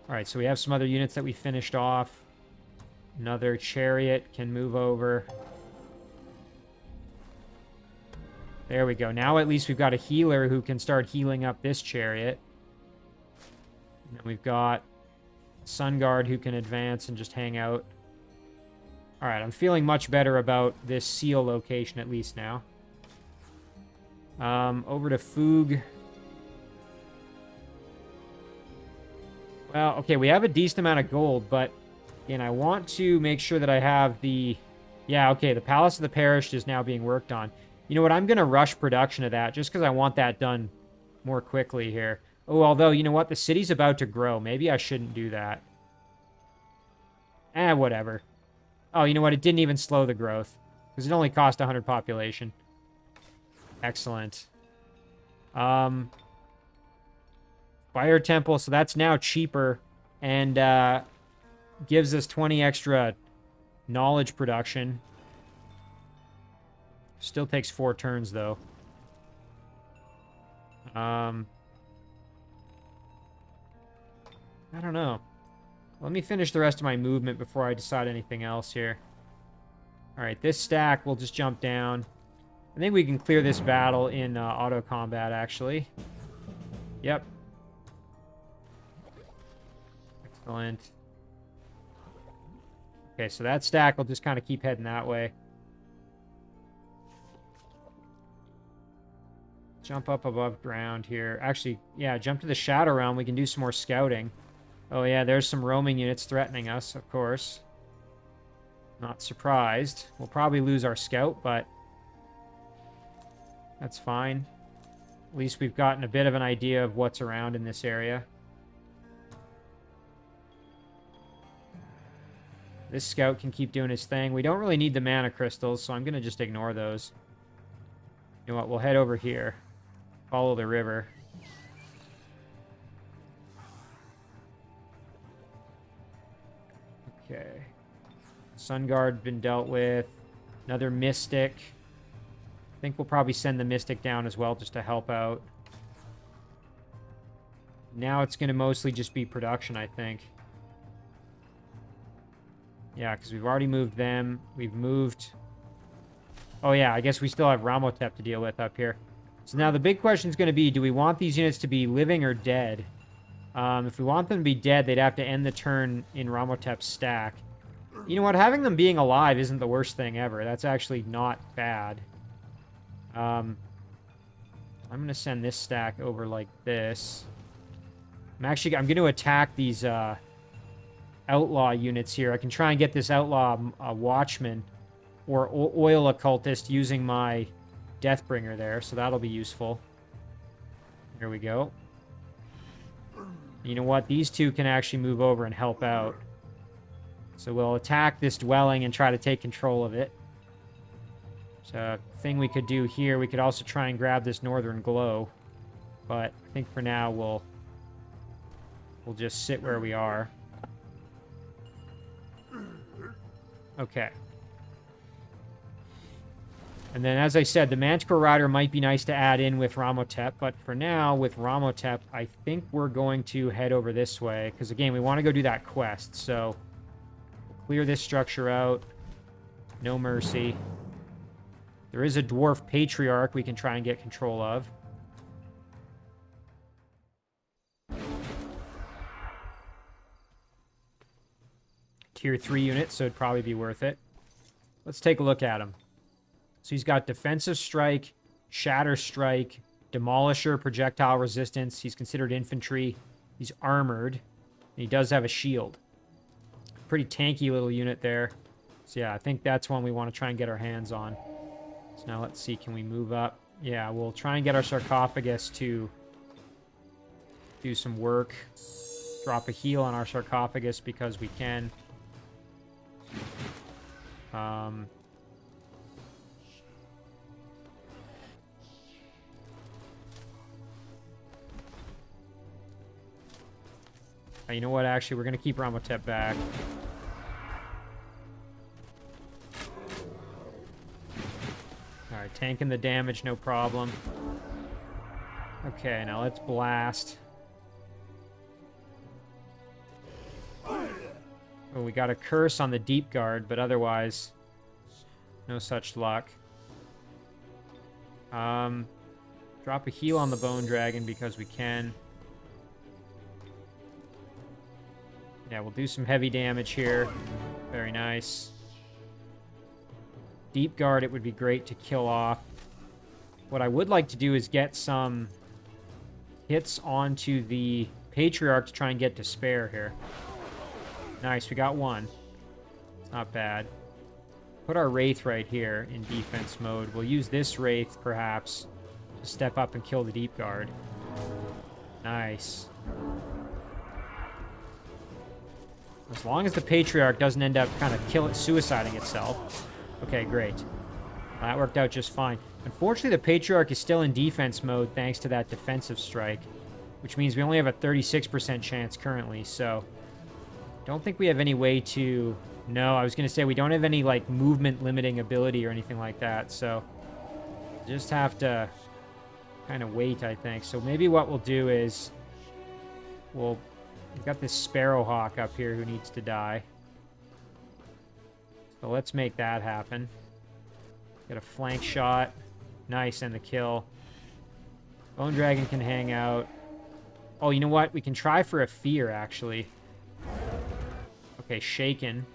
Alright, so we have some other units that we finished off. Another chariot can move over. There we go. Now at least we've got a healer who can start healing up this chariot. And then we've got Sun Guard who can advance and just hang out. Alright, I'm feeling much better about this seal location at least now. Over to Foog. Well, okay, we have a decent amount of gold, but again, I want to make sure that I have the... Yeah, okay, the Palace of the Parish is now being worked on. You know what, I'm going to rush production of that just because I want that done more quickly here. Oh, although, you know what, the city's about to grow. Maybe I shouldn't do that. Whatever. Oh, you know what, it didn't even slow the growth because it only cost 100 population. Excellent. Fire Temple, so that's now cheaper and gives us 20 extra knowledge production. Still takes 4 turns, though. I don't know. Let me finish the rest of my movement before I decide anything else here. Alright, this stack, we'll just jump down. I think we can clear this battle in auto combat, actually. Yep. Excellent. Okay, so that stack will just kind of keep heading that way. Jump up above ground here. Actually, yeah, jump to the Shadow Realm. We can do some more scouting. Oh, yeah, there's some roaming units threatening us, of course. Not surprised. We'll probably lose our scout, but that's fine. At least we've gotten a bit of an idea of what's around in this area. This scout can keep doing his thing. We don't really need the mana crystals, so I'm going to just ignore those. You know what? We'll head over here. Follow the river. Okay. Sun Guard been dealt with. Another Mystic. I think we'll probably send the Mystic down as well just to help out. Now it's going to mostly just be production, I think. Yeah, because we've already moved them. We've moved... Oh yeah, I guess we still have Ramhotep to deal with up here. So now the big question is going to be, do we want these units to be living or dead? If we want them to be dead, they'd have to end the turn in Ramhotep's stack. You know what? Having them being alive isn't the worst thing ever. That's actually not bad. I'm going to send this stack over like this. I'm going to attack these outlaw units here. I can try and get this outlaw watchman or oil occultist using my Deathbringer there, so that'll be useful. Here we go. You know what? These two can actually move over and help out. So we'll attack this dwelling and try to take control of it. So a thing we could do here, we could also try and grab this northern glow. But I think for now we'll just sit where we are. Okay. And then, as I said, the Magikarp Rider might be nice to add in with Ramhotep, but for now, with Ramhotep, I think we're going to head over this way, because, again, we want to go do that quest, so we'll clear this structure out. No mercy. There is a Dwarf Patriarch we can try and get control of. Tier 3 unit, so it'd probably be worth it. Let's take a look at him. So he's got Defensive Strike, Shatter Strike, Demolisher, Projectile Resistance. He's considered infantry. He's armored. And he does have a shield. Pretty tanky little unit there. So yeah, I think that's one we want to try and get our hands on. So now let's see, can we move up? Yeah, we'll try and get our sarcophagus to do some work. Drop a heal on our sarcophagus because we can. You know what? Actually, we're going to keep Ramhotep back. Alright, tanking the damage, no problem. Okay, now let's blast. Oh, we got a curse on the deep guard, but otherwise, no such luck. Drop a heal on the bone dragon because we can. Yeah, we'll do some heavy damage here. Very nice. Deep guard, it would be great to kill off. What I would like to do is get some hits onto the Patriarch to try and get to spare here. Nice, we got one. It's not bad. Put our Wraith right here in defense mode. We'll use this Wraith, perhaps, to step up and kill the Deep Guard. Nice. As long as the Patriarch doesn't end up kind of suiciding itself. Okay, great. That worked out just fine. Unfortunately, the Patriarch is still in defense mode thanks to that defensive strike, which means we only have a 36% chance currently, so don't think we have any way to... No, I was going to say we don't have any, like, movement limiting ability or anything like that, so just have to kind of wait, I think. So maybe what we'll do is we've got this Sparrowhawk up here who needs to die. So let's make that happen. Get a flank shot. Nice, and the kill. Bone Dragon can hang out. Oh, you know what? We can try for a fear, actually. Okay, Shaken.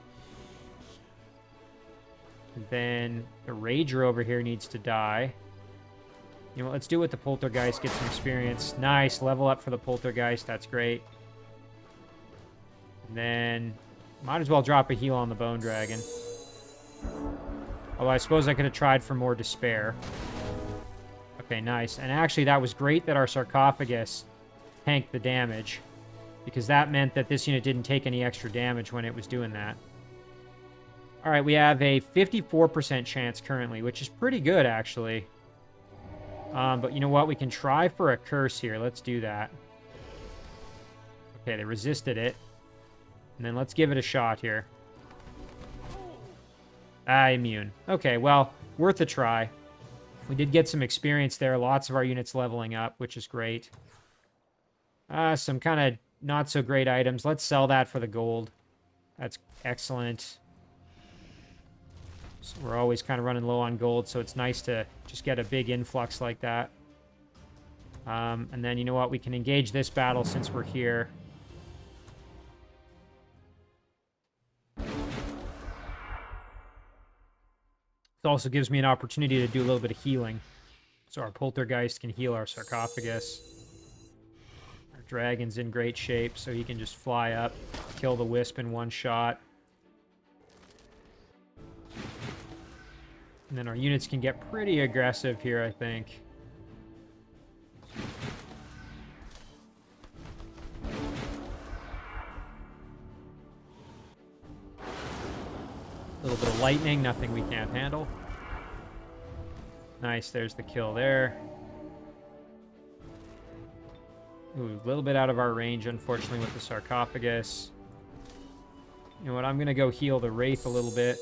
And then the Rager over here needs to die. You know what? Let's do it with the Poltergeist. Get some experience. Nice. Level up for the Poltergeist. That's great. And then might as well drop a heal on the Bone Dragon. Although I suppose I could have tried for more Despair. Okay, nice. And actually, that was great that our Sarcophagus tanked the damage, because that meant that this unit didn't take any extra damage when it was doing that. Alright, we have a 54% chance currently, which is pretty good, actually. But you know what? We can try for a curse here. Let's do that. Okay, they resisted it. And then let's give it a shot here. Immune. Okay, well, worth a try. We did get some experience there. Lots of our units leveling up, which is great. Some kind of not so great items. Let's sell that for the gold. That's excellent. So we're always kind of running low on gold, so it's nice to just get a big influx like that. And then, you know what? We can engage this battle since we're here. It also gives me an opportunity to do a little bit of healing. So our Poltergeist can heal our sarcophagus. Our dragon's in great shape, so he can just fly up, kill the wisp in one shot. And then our units can get pretty aggressive here, I think. A little bit of lightning, nothing we can't handle. Nice, there's the kill there. Ooh, a little bit out of our range, unfortunately, with the sarcophagus. You know what, I'm going to go heal the Wraith a little bit.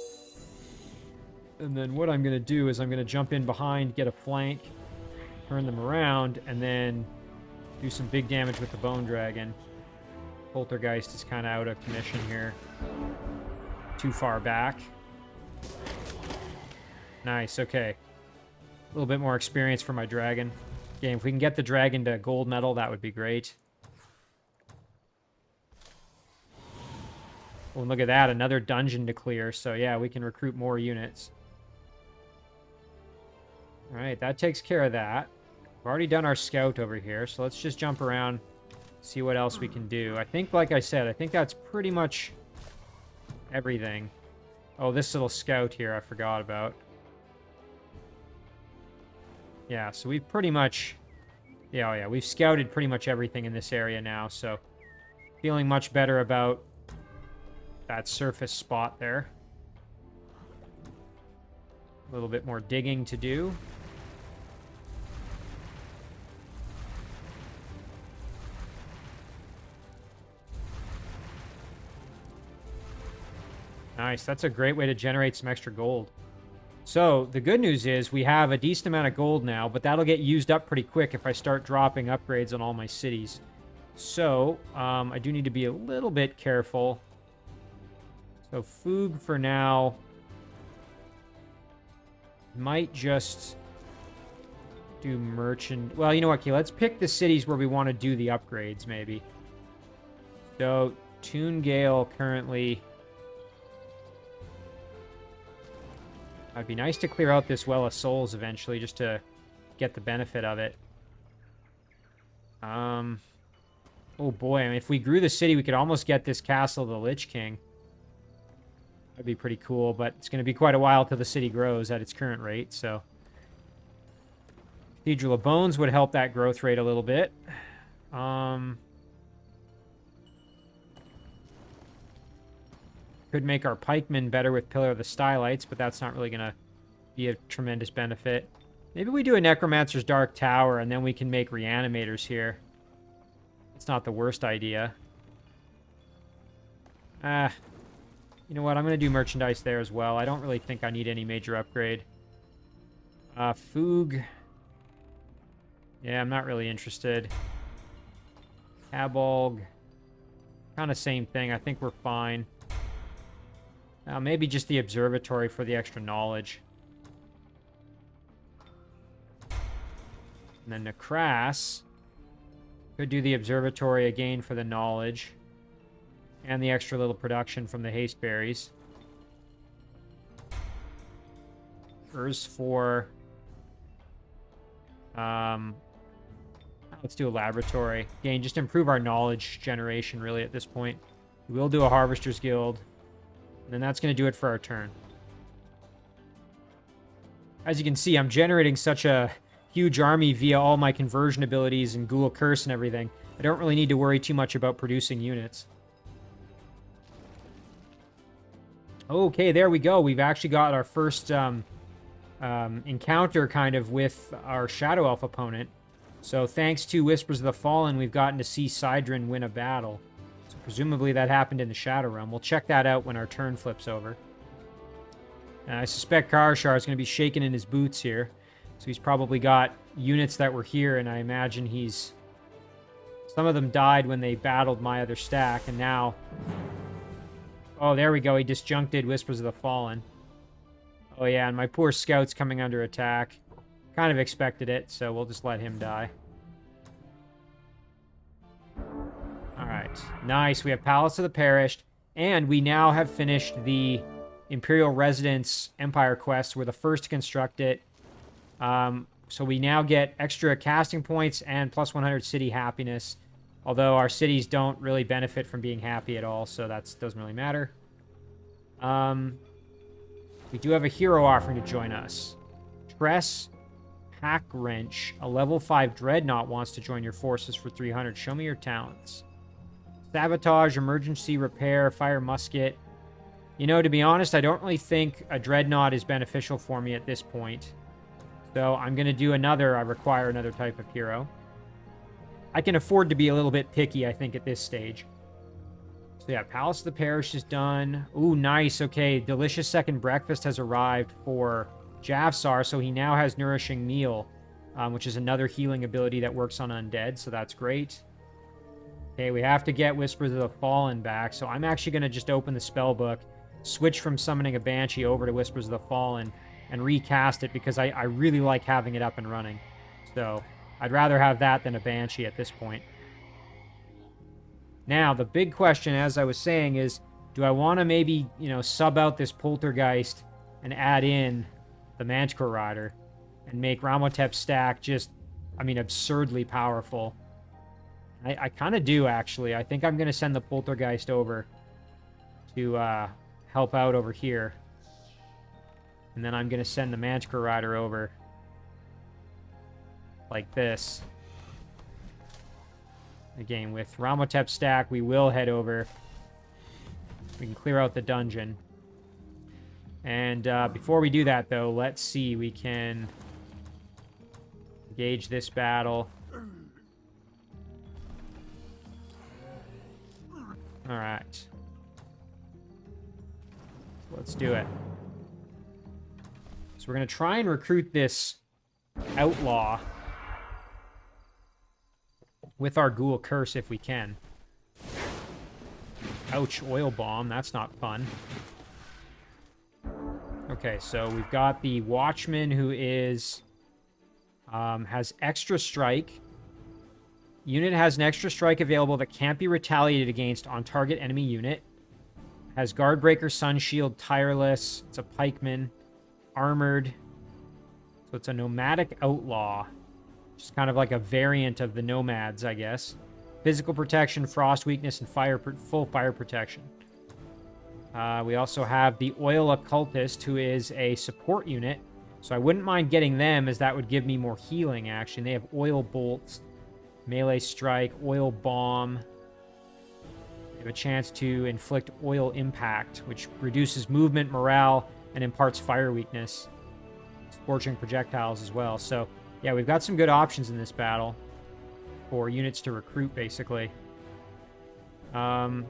And then what I'm going to do is I'm going to jump in behind, get a flank, turn them around, and then do some big damage with the Bone Dragon. Poltergeist is kind of out of commission here. Too far back. Nice, okay. A little bit more experience for my dragon. Okay, if we can get the dragon to gold medal, that would be great. Oh, and look at that, another dungeon to clear. So yeah, we can recruit more units. All right, that takes care of that. We've already done our scout over here, so let's just jump around, see what else we can do. I think, like I said, I think that's pretty much everything. Oh, this little scout here I forgot about. Yeah, so we've pretty much... Yeah, oh yeah, we've scouted pretty much everything in this area now, so... Feeling much better about that surface spot there. A little bit more digging to do. Nice, that's a great way to generate some extra gold. So, the good news is we have a decent amount of gold now, but that'll get used up pretty quick if I start dropping upgrades on all my cities. So, I do need to be a little bit careful. So, Foog for now. Might just do merchant. Well, you know what, okay, let's pick the cities where we want to do the upgrades, maybe. So, Toongale currently... It'd be nice to clear out this Well of Souls eventually, just to get the benefit of it. Oh boy, I mean, if we grew the city, we could almost get this Castle of the Lich King. That'd be pretty cool, but it's going to be quite a while till the city grows at its current rate, so... Cathedral of Bones would help that growth rate a little bit. Could make our pikemen better with Pillar of the Stylites, but that's not really going to be a tremendous benefit. Maybe we do a Necromancer's Dark Tower, and then we can make Reanimators here. It's not the worst idea. You know what? I'm going to do merchandise there as well. I don't really think I need any major upgrade. Foog. Yeah, I'm not really interested. Cabalg. Kind of same thing. I think we're fine. Maybe just the observatory for the extra knowledge. And then Necras. Could do the observatory again for the knowledge. And the extra little production from the haste berries. Urs for... let's do a laboratory. Again, just improve our knowledge generation, really, at this point. We will do a Harvester's Guild. And then that's going to do it for our turn. As you can see, I'm generating such a huge army via all my conversion abilities and Ghoul Curse and everything. I don't really need to worry too much about producing units. Okay, there we go. We've actually got our first encounter kind of with our Shadow Elf opponent. So thanks to Whispers of the Fallen, we've gotten to see Sidrin win a battle. So presumably that happened in the Shadow Realm. We'll check that out when our turn flips over. And I suspect Carishar is going to be shaking in his boots here. So he's probably got units that were here, and I imagine he's... Some of them died when they battled my other stack, and now... Oh, there we go. He disjuncted Whispers of the Fallen. Oh yeah, and my poor scout's coming under attack. Kind of expected it, so we'll just let him die. Alright, nice. We have Palace of the Parish, and we now have finished the Imperial Residence Empire quest. We're the first to construct it. So we now get extra casting points and plus 100 city happiness. Although our cities don't really benefit from being happy at all, so that doesn't really matter. We do have a hero offering to join us. Tress Packwrench, a level 5 Dreadnought, wants to join your forces for 300. Show me your talents. Sabotage, Emergency Repair, Fire Musket. You know, to be honest, I don't really think a Dreadnought is beneficial for me at this point. So I'm going to do another. I require another type of hero. I can afford to be a little bit picky, I think, at this stage. So yeah, Palace of the Parish is done. Ooh, nice. Okay, Delicious Second Breakfast has arrived for Javsar, so he now has Nourishing Meal, which is another healing ability that works on undead, so that's great. Okay, we have to get Whispers of the Fallen back, so I'm actually going to just open the spellbook, switch from summoning a Banshee over to Whispers of the Fallen, and recast it because I really like having it up and running. So I'd rather have that than a Banshee at this point. Now, the big question, as I was saying, is do I want to maybe, you know, sub out this Poltergeist and add in the Magikarp Rider and make Ramhotep stack just, I mean, absurdly powerful? I kind of do, actually. I think I'm going to send the Poltergeist over to help out over here. And then I'm going to send the Magikarp Rider over like this. Again, with Ramhotep stack, we will head over. We can clear out the dungeon. And before we do that, though, let's see. We can engage this battle. All right. Let's do it. So we're going to try and recruit this outlaw with our Ghoul Curse if we can. Ouch, Oil Bomb. That's not fun. Okay, so we've got the Watchman who is... has Extra Strike. Unit has an Extra Strike available that can't be retaliated against on target enemy unit. Has Guardbreaker, Sun Shield, Tireless. It's a Pikeman. Armored. So it's a Nomadic Outlaw. Just kind of like a variant of the Nomads, I guess. Physical Protection, Frost Weakness, and full Fire Protection. We also have the Oil Occultist, who is a support unit. So I wouldn't mind getting them, as that would give me more healing, actually. And they have Oil Bolts, Melee Strike, Oil Bomb. They have a chance to inflict Oil Impact, which reduces movement, morale, and imparts fire weakness. Scorching projectiles as well. So, yeah, we've got some good options in this battle for units to recruit, basically. Alright,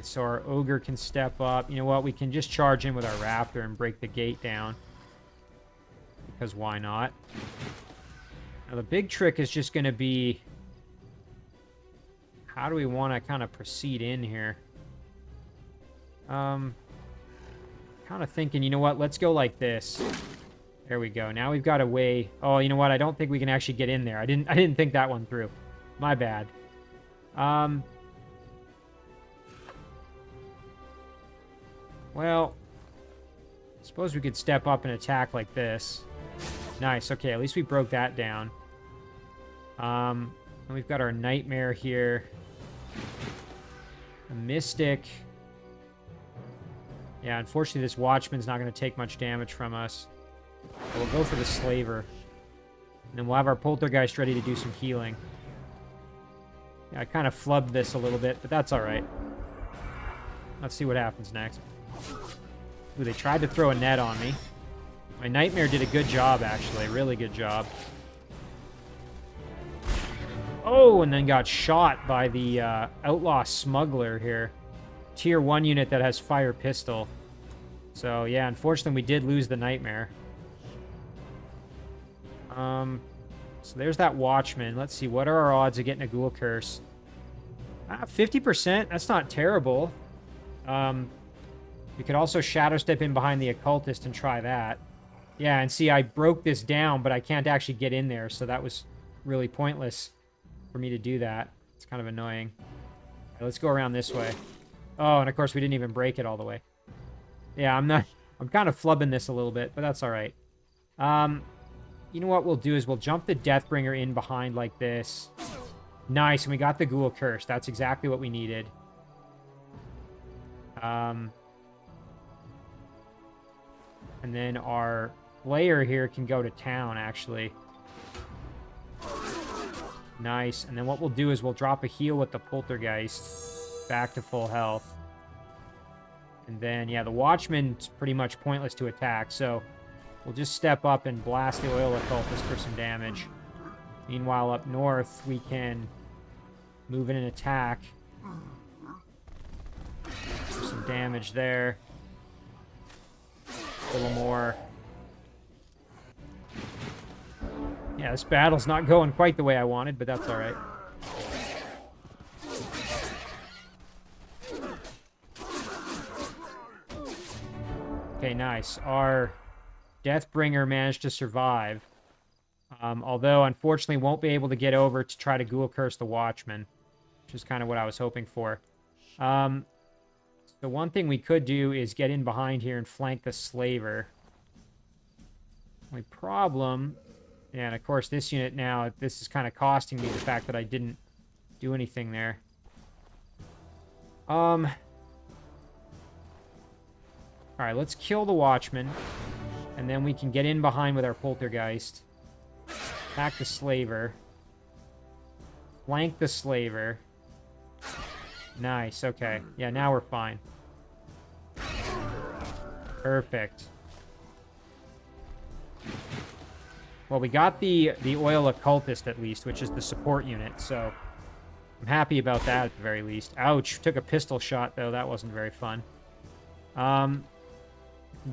so our Ogre can step up. You know what? We can just charge in with our Raptor and break the gate down. Because why not? Now, the big trick is just going to be... how do we want to kind of proceed in here? Kind of thinking, you know what? Let's go like this. There we go. Now we've got a way... oh, you know what? I don't think we can actually get in there. I didn't think that one through. My bad. Well, I suppose we could step up and attack like this. Nice. Okay, at least we broke that down. And we've got our Nightmare here. A Mystic. Yeah, unfortunately, this Watchman's not going to take much damage from us. But we'll go for the Slaver. And then we'll have our Poltergeist ready to do some healing. Yeah, I kind of flubbed this a little bit, but that's alright. Let's see what happens next. Ooh, they tried to throw a net on me. My Nightmare did a good job, actually. Really good job. Oh, and then got shot by the Outlaw Smuggler here. Tier 1 unit that has Fire Pistol. So, yeah, unfortunately, we did lose the Nightmare. So there's that Watchman. Let's see, what are our odds of getting a Ghoul Curse? 50%? That's not terrible. We We could also shadow step in behind the occultist and try that. Yeah, and see, I broke this down, but I can't actually get in there, so that was really pointless for me to do that. It's kind of annoying. All right, let's go around this way. Oh, and of course, we didn't even break it all the way. Yeah, I'm kind of flubbing this a little bit, but that's all right. You know what we'll do is we'll jump the Deathbringer in behind like this. Nice, and we got the Ghoul Curse. That's exactly what we needed. And then our player here can go to town, actually. Nice. And then what we'll do is we'll drop a heal with the Poltergeist back to full health. And then, yeah, the Watchman's pretty much pointless to attack, so we'll just step up and blast the Oil Occultist for some damage. Meanwhile, up north, we can move in and attack. For some damage there. A little more. Yeah, this battle's not going quite the way I wanted, but that's alright. Okay, nice. Our Deathbringer managed to survive. Although, unfortunately, won't be able to get over to try to Ghoul Curse the Watchman, which is kind of what I was hoping for. The one thing we could do is get in behind here and flank the Slaver. Only problem... Yeah, and of course, this unit now, this is kind of costing me the fact that I didn't do anything there. Alright, let's kill the Watchman. And then we can get in behind with our Poltergeist. Attack the Slaver. Flank the Slaver. Nice, okay. Yeah, now we're fine. Perfect. Well, we got the Oil Occultist, at least, which is the support unit, so I'm happy about that at the very least. Ouch, took a pistol shot, though. That wasn't very fun.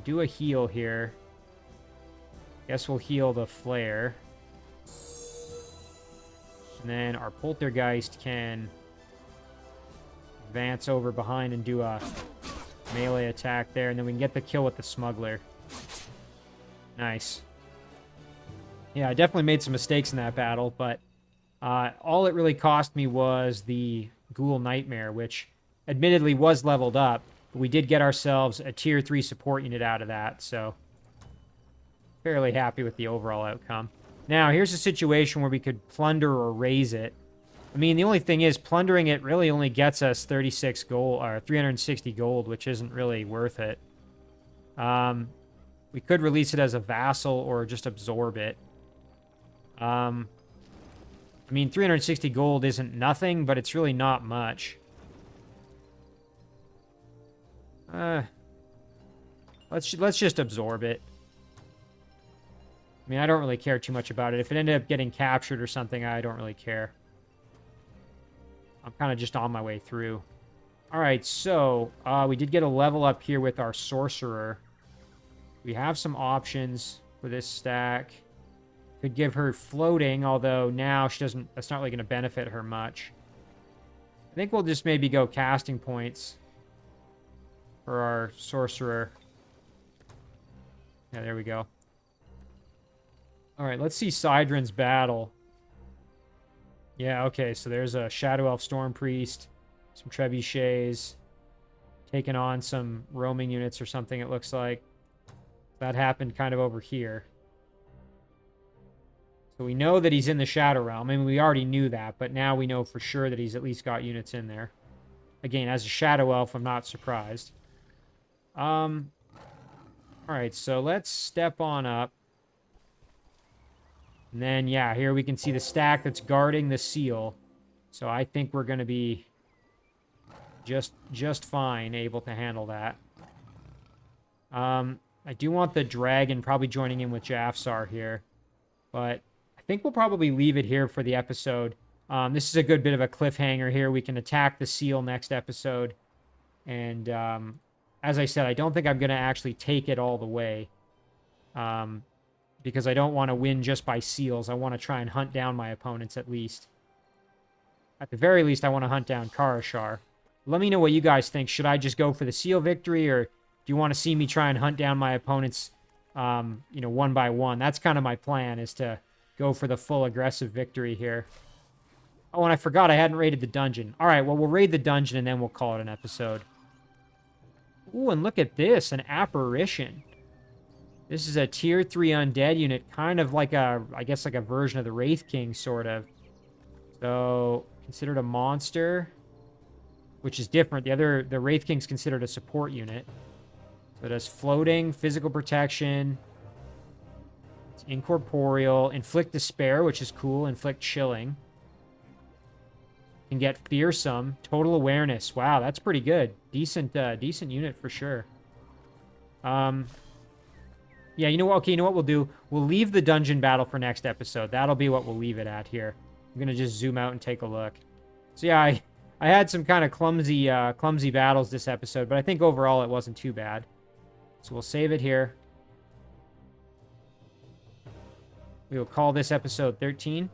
Do a heal here. Guess we'll heal the Flare. And then our Poltergeist can advance over behind and do a melee attack there, and then we can get the kill with the Smuggler. Nice. Yeah, I definitely made some mistakes in that battle, but all it really cost me was the Ghoul Nightmare, which admittedly was leveled up, but we did get ourselves a tier 3 support unit out of that, so fairly happy with the overall outcome. Now, here's a situation where we could plunder or raise it. I mean, the only thing is, plundering it really only gets us 36 gold, or 360 gold, which isn't really worth it. We could release it as a vassal or just absorb it. I mean, 360 gold isn't nothing, but it's really not much. Let's just absorb it. I mean, I don't really care too much about it. If it ended up getting captured or something, I don't really care. I'm kind of just on my way through. Alright, so, we did get a level up here with our Sorcerer. We have some options for this stack. Could give her floating, although now she doesn't... That's not really going to benefit her much. I think we'll just maybe go casting points for our Sorcerer. Yeah, there we go. Alright, let's see Sidron's battle. Yeah, okay, so there's a Shadow Elf Storm Priest, some Trebuchets, taking on some roaming units or something, it looks like. That happened kind of over here. So we know that he's in the Shadow Realm. I mean, we already knew that, but now we know for sure that he's at least got units in there. Again, as a Shadow Elf, I'm not surprised. Alright, so let's step on up. And then, yeah, here we can see the stack that's guarding the seal. So I think we're going to be just fine able to handle that. I do want the dragon probably joining in with Jafsar here. But I think we'll probably leave it here for the episode. This is a good bit of a cliffhanger here. We can attack the seal next episode. And as I said, I don't think I'm going to actually take it all the way. Because I don't want to win just by seals. I want to try and hunt down my opponents at least. At the very least, I want to hunt down Carishar. Let me know what you guys think. Should I just go for the seal victory, or you want to see me try and hunt down my opponents, you know, one by one. That's kind of my plan, is to go for the full aggressive victory here. Oh, and I forgot I hadn't raided the dungeon. All right, well, we'll raid the dungeon and then we'll call it an episode. Ooh, and look at this, an apparition. This is a tier 3 undead unit, kind of like a, I guess like a version of the Wraith King, sort of. So, considered a monster, which is different. The Wraith King's considered a support unit. So it has floating, physical protection. It's incorporeal, inflict despair, which is cool, inflict chilling. Can get fearsome, total awareness. Wow, that's pretty good. Decent unit for sure. Yeah, you know what? Okay, you know what we'll do? We'll leave the dungeon battle for next episode. That'll be what we'll leave it at here. I'm gonna just zoom out and take a look. So yeah, I had some kind of clumsy battles this episode, but I think overall it wasn't too bad. So we'll save it here. We will call this episode 13.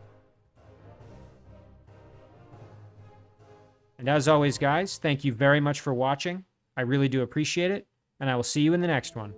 And as always, guys, thank you very much for watching. I really do appreciate it, and I will see you in the next one.